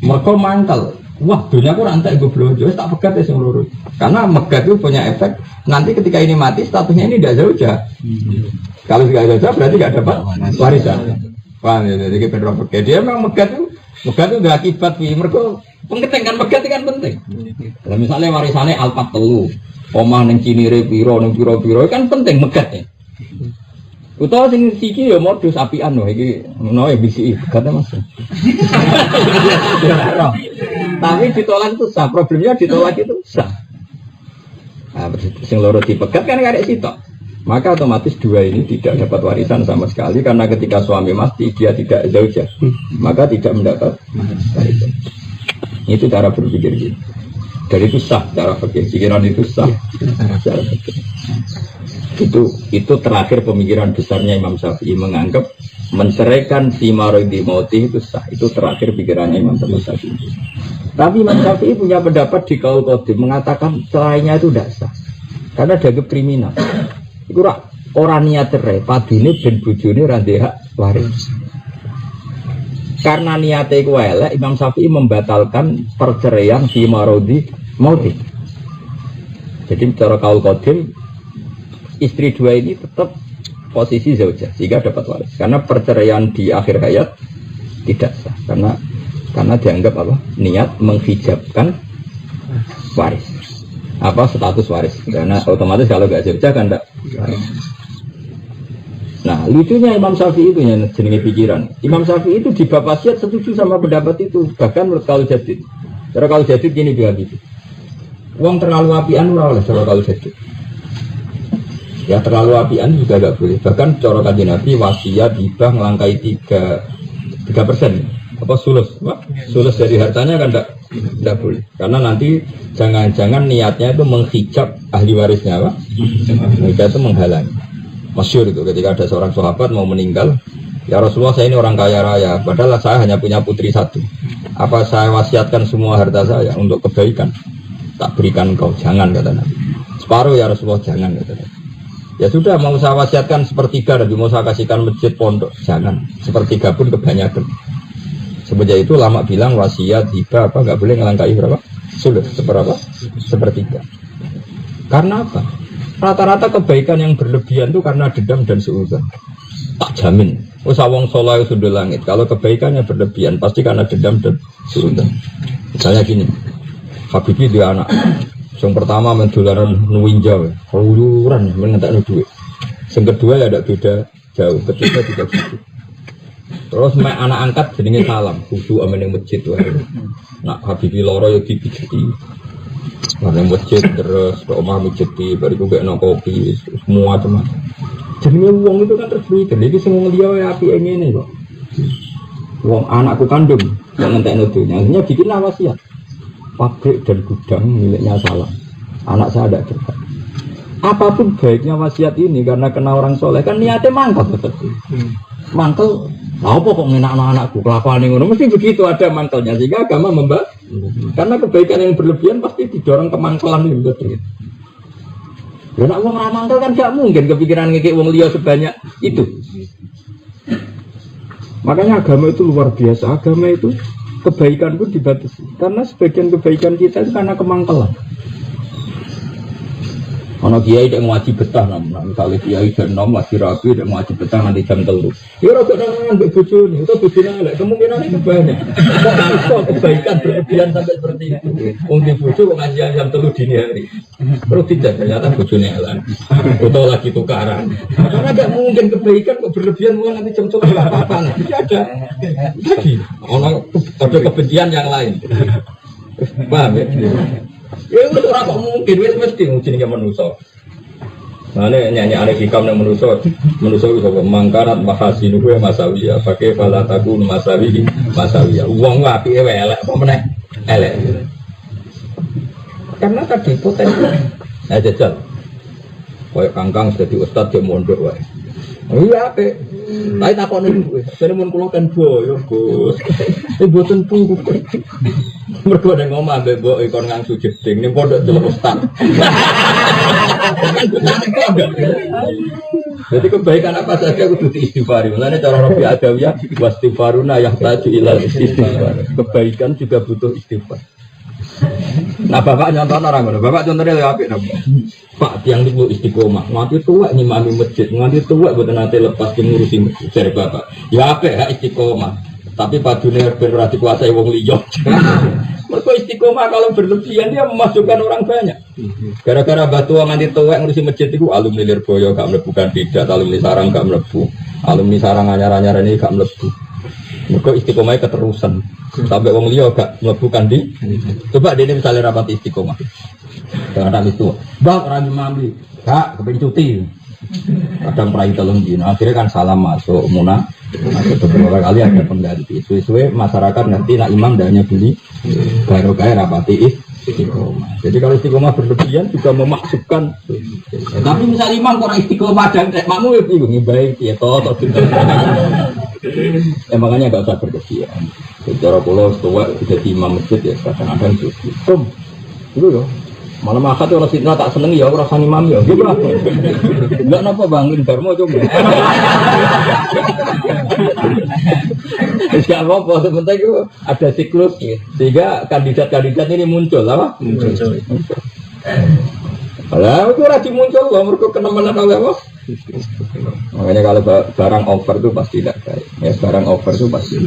A: Mereka mangkal, wah dunia aku rantai gue belanja, tak pegat ya yang loro. Karena megat itu punya efek. Nanti ketika ini mati statusnya ini tidak jauh. Kalau tidak jauh berarti tidak dapat warisan. Paham ya? Jadi kita pegat dia memang megat itu udah akibat. Mereka penting kan megat kan penting. Kalau misalnya warisannya alpat telu, omah neng cinire piro kan penting megatnya. Utawa sing siki ya modus apian lho iki menawa bisi katanya Mas. Tapi ditolak itu sah. Problemnya ditolak itu sah. Nah, sing loro dipegat kan karek sitok. Maka otomatis dua ini tidak dapat warisan sama sekali karena ketika suami mati dia tidak zaujah. Maka tidak mendapat warisan. Itu cara berpikir gitu. Dari itu sah cara pikir. Pikiran itu sah cara pikir. Itu terakhir pemikiran besarnya Imam Syafi'i menganggap menceraikan si maridi mauti itu sah. Itu terakhir pikirannya Imam Syafi'i. Tapi Imam Syafi'i punya pendapat di Qaul Qadim mengatakan cerainya itu tidak sah karena dianggap kriminal. Itu orang niat cerai, padune ben bojone ra ndek hak waris. Karena niatnya iku elek, Imam Syafi'i membatalkan perceraian si maridi mauti. Jadi cara Qaul Qadim istri dua ini tetap posisi zaujah sehingga dapat waris. Karena perceraian di akhir hayat tidak sah karena dianggap apa? Niat menghijabkan waris. Apa status waris? Karena otomatis kalau nggak zaujah kan enggak. Nah, lucunya Imam Syafi'i itu yang jenenge pikiran. Imam Syafi'i itu di bab wasiat setuju sama pendapat itu, bahkan menurut Qaul Jadid. Cara Qaul Jadid gini bilang gitu. Uang terlalu apian ora oleh cara Qaul Jadid. Ya terlalu apian juga enggak boleh. Bahkan cara Kanjeng Nabi wasiat hibah ngelangkai 3%. Apa sulus? Sulus dari hartanya kan enggak boleh. Karena nanti jangan-jangan niatnya itu menghijab ahli warisnya, apa? Mereka itu menghalangi. Masyhur itu ketika ada seorang sahabat mau meninggal, ya Rasulullah saya ini orang kaya raya, padahal saya hanya punya putri satu. Apa saya wasiatkan semua harta saya untuk kebaikan? Tak berikan kau, jangan kata Nabi. Separuh ya Rasulullah, jangan kata Nabi. Ya sudah, mau saya wasiatkan sepertiga, Nabi mau saya kasihkan masjid pondok, jangan. Sepertiga pun kebanyakan. Semenjak itu lama bilang wasiat hibah apa nggak boleh ngelangkai berapa? Sulit seberapa? Sepertiga. Karena apa? Rata-rata kebaikan yang berlebihan itu karena dendam dan suudzon. Tak jamin. Wong soleh sudah langit. Kalau kebaikannya berlebihan pasti karena dendam dan suudzon. Misalnya gini, Habibie dia anak. Yang pertama mendolaran nuwinjau, keluyuran mengentak duit. Yang kedua ya tidak beda jauh. Ketiga juga gitu. Terus anak angkat jenenge salam, khusyuk amen yang masjid tuh. Nak Habibie loro ya dipijiti. Mana masjid terus ke omah masjid di bariku gak nak kopi semua teman. Jadi uang itu kan terus jadi semua dia api ini kok. Uang anakku kandung yang ngentek nudunya, akhirnya bikin wasiat. Pabrik dan gudang miliknya salah. Anak saya ada cerita. Apapun baiknya wasiat ini karena kena orang soleh kan niatnya mangkal betul. Mangkal, apa kok ngenak anakku kelakuan ini ngono mesti begitu ada mangkalnya sehingga agama membahas. Karena kebaikan yang berlebihan pasti didorong ke mangkelan itu betul. Ya nak wong ra mangkel kan gak mungkin kepikiran ngekek wong liya sebanyak itu. Makanya agama itu luar biasa. Agama itu kebaikan pun dibatasi. Karena sebagian kebaikan kita itu karena kemangkelan. Kalau kiai tidak wajib betah, misalnya kiai dan masih rapi tidak wajib betah nanti jam 3. Ya rasa dengan berbujur nih, itu bujurnya kemungkinan itu banyak. Kok kebaikan berlebihan sampai seperti itu? Mungkin bujur ngaji jam 3 dini hari. Terus tidak ternyata bujurnya lah. Atau lagi tukaran. Karena tidak mungkin kebaikan kok berlebihan mau nanti jam 3 apa-apa. Tidak ada. Lagi, ada kebencian yang lain. Paham ya? Ya itu orang kok mungkin, wis mesti mungkin yang manusia. Nah ini nyanyi ada hikam yang manusia itu apa? Mangkarat mahasinu gue masawiyah, pakai falataku masawiyah. Uang wapi elek, apa meneh elek. Karena tadi potensi. Nah jajal, kayak kangkang jadi ustad dia mondok wae. Iya apa? Tapi tak kau nih, saya mau keluarkan boy, bos. Ini buatan tunggu. Mereka ada ngomong bebo ikon ngangsu jeding, ini pondok celok ustad. Jadi kebaikan apa saja kudu istighfar. Mulane cara Rabi Adawiyah wastighfaruna yahtaju ila istighfar. Kebaikan juga butuh istighfar. Nah bapak nyontoh orang mana? Bapak contohnya lewat apa? Pak tiang itu istiqomah, nganti tua nyimami masjid, nganti tua buat nanti lepas ngurusi masjid bapak. Ya apa ya istiqomah? Tapi padunya berarti kuasai wong liya. Mereka istiqomah kalau berlebihan dia memasukkan orang banyak. Gara-gara batu nganti tua ngurusi masjid itu alumni Lirboyo gak mlebu kandidat, alumni Sarang gak mlebu, alumni Sarang anyar-anyar ini gak mlebu. Mergo istiqomah keterusan. Sampai wong liya gak mlebu di. Coba dene misalnya rapati istiqomah. Kadang itu, bang orang mami, gak kepengen cuti. Kadang perai telung dino, akhirnya kan salam masuk munah. Beberapa kali ada pengganti. Suwe-suwe masyarakat nanti nak imam dan beli baru kaya rapati istiqomah. Jadi kalau istiqomah berlebihan juga memaksudkan. Tapi misal imam orang istiqomah dan makmu ya bingung baik ya toh. Makanya gak usah berlebihan. Secara pulau setua jadi imam masjid ya kadang-kadang cuti. Itu ya. Malam akad orang sidna tak seneng ya orang sani imam ya. Gitu lah. Enggak napa bangun Dharma cuma. Enggak apa-apa, sebentar itu ada siklus sehingga kandidat-kandidat ini muncul apa? Muncul. Lah itu rajin muncul loh, mereka kenemenan oleh apa? Makanya kalau barang over itu pasti tidak baik. Ya barang over itu pasti.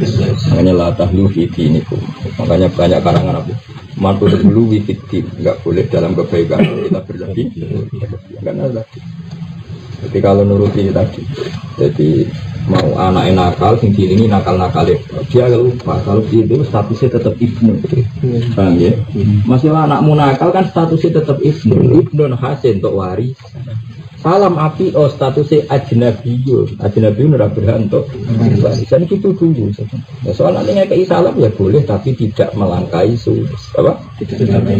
A: Makanya la tahlu fi dinikum. Makanya banyak karangan apa? Mantu dulu wifidin, enggak boleh dalam kebaikan kita berlebih. Karena tadi. Jadi kalau nuruti tadi, jadi mau anak nakal, sing diilingi nakal-nakalnya, dia lupa kalau itu statusnya tetap ibnu, paham ya? Masih anakmu nakal kan statusnya tetap ibnu hasil untuk waris. Salam api statusnya ajnabiyun ora berhak untuk warisan itu dulu. Ya, soalnya kayak salam ya boleh tapi tidak melangkai sulus. Apa?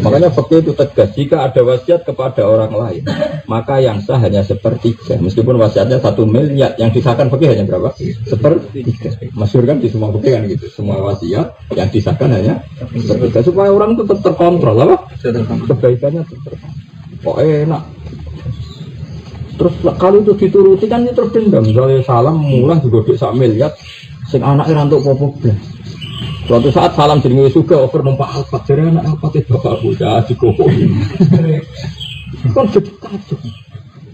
A: Makanya fakta itu tegas jika ada wasiat kepada orang lain maka yang sah hanya sepertiga meskipun wasiatnya 1 miliar yang disahkan fakta hanya berapa? Sepertiga. Masyhur kan di semua fakta kan gitu. Semua wasiat yang disahkan hanya sepertiga supaya orang itu tetap terkontrol apa? Kebaikannya terkontrol. Kok enak. Terus kalau itu dituruti kan itu terdendam. Misalnya salam murah juga di 1 miliar, sing anaknya rantuk popok blas. Suatu saat salam jenenge juga over numpak alpat, jadi anak alpat itu bapakku ya dikohoi. Kan jadi kacau.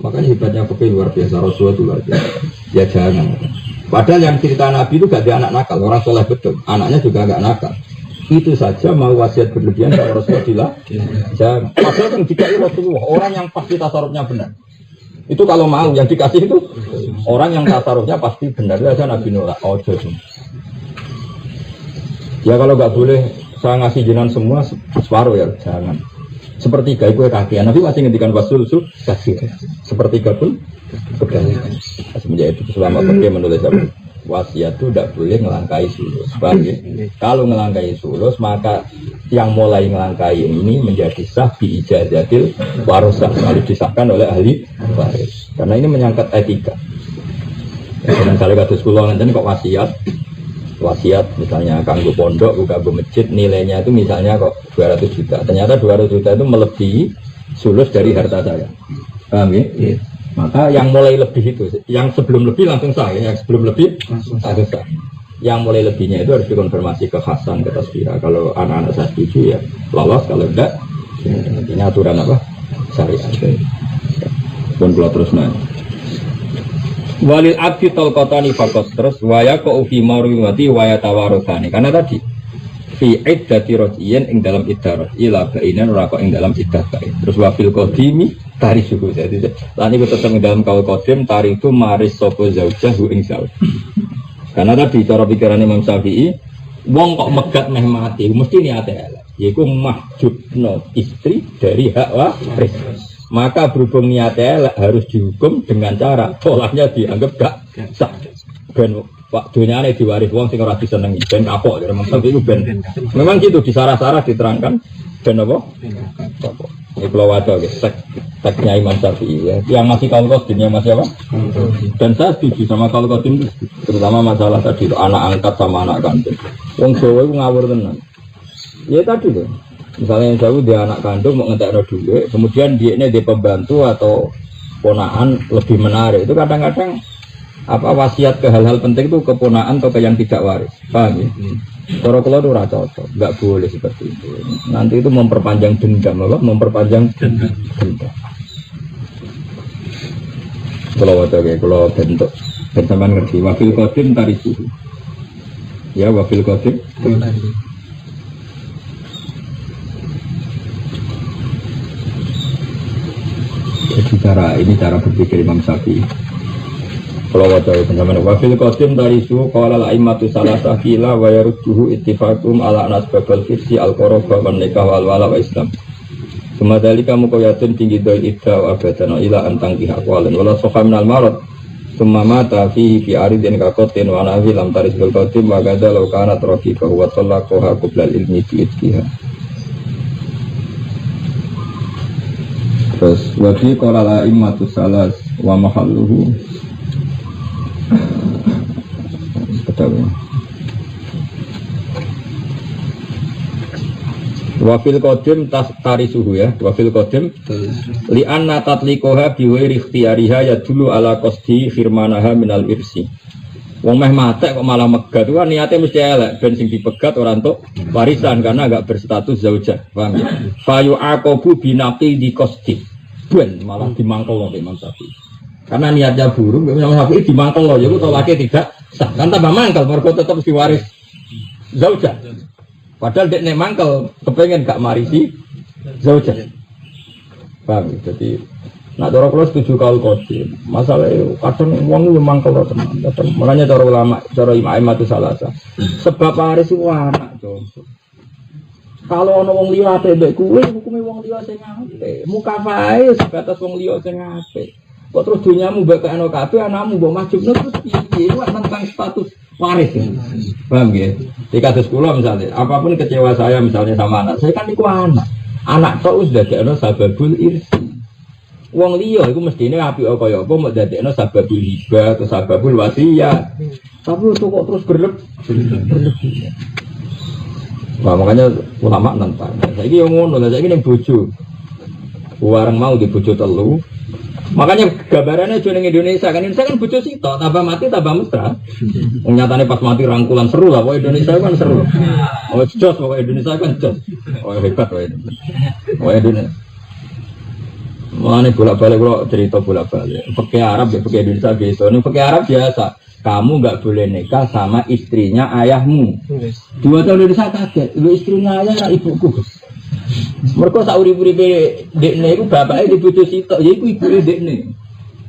A: Makanya hebatnya pakai luar biasa Rasulullah itu luar biasa. Ya jangan. Padahal yang cerita Nabi itu gak ada anak nakal, orang soleh betul. Anaknya juga gak nakal. Itu saja mau wasiat berlebihan kalau Rasulullah. Jangan. Padahal yang dikasih Rasulullah orang yang pasti tasarrufnya benar. Itu kalau mau yang dikasih itu orang yang tasarufnya pasti benar aja Nabi nolak. Ya kalau nggak boleh saya ngasih jenengan semua separuh ya jangan. Sepertiga itu kaki. Nabi masih ngendikan wasul kasih. Sepertiga pun kebalikan. Semenjak itu selama pergi menulis apa? Wasiat itu tidak boleh ngelangkai sulus. Kalau ngelangkai sulus maka yang mulai ngelangkai ini menjadi sah bi ijazatil warasah harus disahkan oleh ahli waris. Karena ini menyangkut etika. Misalnya kados kula ngenten kok wasiat misalnya kanggo pondok, kanggo masjid nilainya itu misalnya kok 200 juta. Ternyata 200 juta itu melebihi sulus dari harta saya. Paham ya? Yeah. Maka yang mulai lebih itu, yang sebelum lebih langsung sah, yang sebelum lebih langsung sah. Yang mulai lebihnya itu harus dikonfirmasi ke Hasan, ke Tasbira. Kalau anak-anak saya setuju ya lolos, kalau enggak, ini aturan apa? Syariat. Pun kalau terus nanya. Walil abdi tolkotani fakos terus waya ko ufi marwati waya tawarosani. Karena tadi fi iddati rojiyen ing dalam iddah ila bainan ora kok ing dalam iddah bain. Terus wafil qadimi tarik suku jadi lan iku tetep ing dalam kaul qadim tarik itu maris sapa zaujah ing zauj. Karena tadi cara pikiran Imam Syafi'i wong kok megat meh mati mesti niate elek. Yaiku mahjubno istri dari hak waris. Maka berhubung niate elek harus dihukum dengan cara polanya dianggap gak sah. Ben Pak dunyane diwaris wong sing ora disenengi ben kapok ya Imam Syafi'i ben. Memang gitu di sarah-sarah diterangkan ben apa? Kapok. Ini kalau wadah guys, teksnya Imam Syafi'i ya. Yang masih kaul qadim yang masih apa? Dan saya setuju sama kaul qadim terutama masalah tadi itu anak angkat sama anak kandung. Wong Jawa itu ngawur tenan. Ya tadi loh. Misalnya yang jauh dia anak kandung mau ngetekno duit, kemudian dia ini dia pembantu atau ponaan lebih menarik. Itu kadang-kadang apa wasiat ke hal-hal penting itu ke ponaan atau ke yang tidak waris. Paham ya? Kalau itu ora cocok, nggak boleh seperti itu. Nanti itu memperpanjang dendam, apa? Memperpanjang dendam. Kalau wadah kalau bentuk bentukan ngerti. Wakil qadim tarik suhu. Ya wakil qadim. Jadi cara berpikir Imam Syafi'i. Kalau wajah teman-teman wafil qadim tarisu qala al-a'immatu salasah kila wa yarudduhu ittifaqum ala nasbabal firsi al-qaraba wan nikah wal wala wa islam. Semadalika muqayyatun tinggi doi idda wa abadan ila antang pihak walan wala sofa minal marad summa mata fihi fi aridin kakotin wa nahi lam taris bil qadim wa gada law kana rafiqa wa talaqaha qabla ilmi fi ittiha. Terus wafi qala al-a'immatu salas wa mahalluhu wafil qadim tari suhu ya wafil qadim li'anna tatlikoha biwairi ikhtiyariha ya dulu ala qasdi firmanaha minal irsi wong meh matek kok malah megat itu kan niatnya mesti elek ben sing dipegat orang untuk warisan karena agak berstatus zaujah paham ya fayu aqabu binaqi di qasdi ben malah dimangkel oleh Imam Syafi'i karena niatnya buruk Imam Syafi'i dimangkel loh jadi tolaknya tidak sah kan tambah mangkel mergo tetap mesti waris zaujah. Padahal dia mangkel, kepengen gak marisi zaujah. Paham? Jadi, nak cara kula setuju kaul qadim. Masalahnya kadang wong yo mangkel tenan. Makanya cara ulama, cara imam itu salah. Sebab waris itu anak, contoh. Kalau ana wong liya apik mbek kuwe, hukume wong liya sing apik. Mukafae sebatas wong liya sing apik. Kok terus dunyamu mbek ana kabeh anakmu mbok majubno terus piye? Iku tentang status waris. Paham ya? Di kasus kula misalnya, apapun kecewa saya misalnya sama anak, saya kan iku anak. Anak tok wis dadekno sababul irsi. Wong liya iku mestine apik kaya apa mbok dadekno sababul hibah atau sababul wasiyah. Tapi itu kok terus berlebih. Nah, makanya ulama nentang. Saiki yo ngono, saiki ning bojo. Wareng mau di bojo telu. Makanya gambarannya juga di Indonesia kan bojo sitok, tambah mati tambah mesra. Nyatanya pas mati rangkulan seru lah, pokoknya Indonesia kan seru. Oh jos, pokoknya Indonesia kan jos. Oh hebat pokoknya Indonesia. Mana bolak-balik kalau cerita bolak-balik. Pakai Arab ya, pakai Indonesia gitu. Ini pakai Arab biasa. Kamu nggak boleh nikah sama istrinya ayahmu. 2 tahun Indonesia kaget. Lu istrinya ayah ibuku. Mereka sauri-uripe dekne iku bapake di bojo sitok, ya iku ibuke dekne.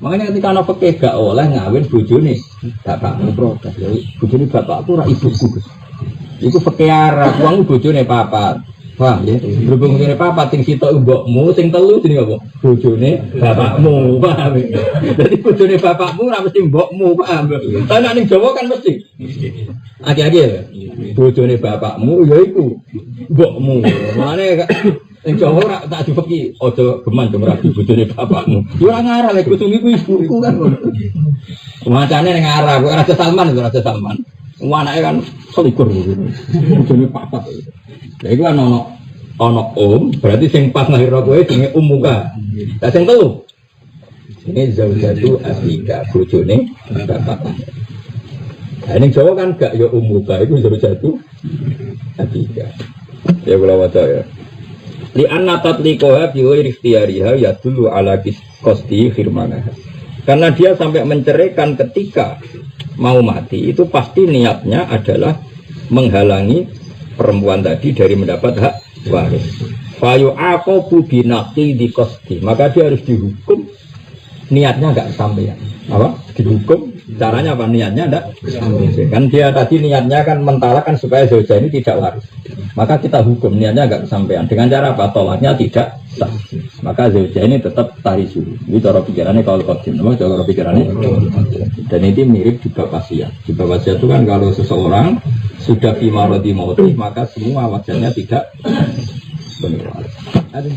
A: Makanya ketika ana peke gak oleh ngawin bojone bapakmu protes. Ya bojone bapakku ora ibuku. Iku peke arep wong bojone papat. Wah, ya berhubung bojone papat sing sitok mbokmu, sing telu jenenge apa? Bojone bapakmu, paham. Jadi bojone bapakmu ora mesti mbokmu, paham. Lah nek ning Jawa kan mesti. Agi-agi ya. Bojone bapakmu ya iku mbokmu. Mane ning Jawa ora tak dipeki aja geman dong rabi bojone bapakmu. Ya ora ngarah lek bojomu iku ibuku kan ngono. Macane ning arah kok Raja Salman itu Raja Salman. Anake kan selikur gitu. Bojone papat. Lah iku kan ono berarti sing pas lahirno kowe jenenge muka. Lah sing telu. Ini zaujatu abika bojone bapakmu. Ini Jawa kan gak ya muka itu zaujatu abika. Ya kula waca ya. Li anna tatlikoha bi ghairi ikhtiyariha yadullu ala qasdi firmanaha. Karena dia sampai menceraikan ketika mau mati itu pasti niatnya adalah menghalangi perempuan tadi dari mendapat hak waris. Fayu aqabu binaqi di qasdi. Maka dia harus dihukum niatnya enggak sampean. Apa? Dihukum caranya apa? Niatnya enggak sampean. Kan dia tadi niatnya kan mentalakan supaya zaujah ini tidak waris. Maka kita hukum niatnya agak kesampaian dengan cara apa? Tolaknya tidak sah. Maka zaujah ini tetap tarisu. Ini cara pikirannya kalau qadim, memang cara pikirannya. Dan ini mirip juga wasiat. Juga wasiat itu kan kalau seseorang sudah fi maradi mauti maka semua wasiatnya tidak benar. Ada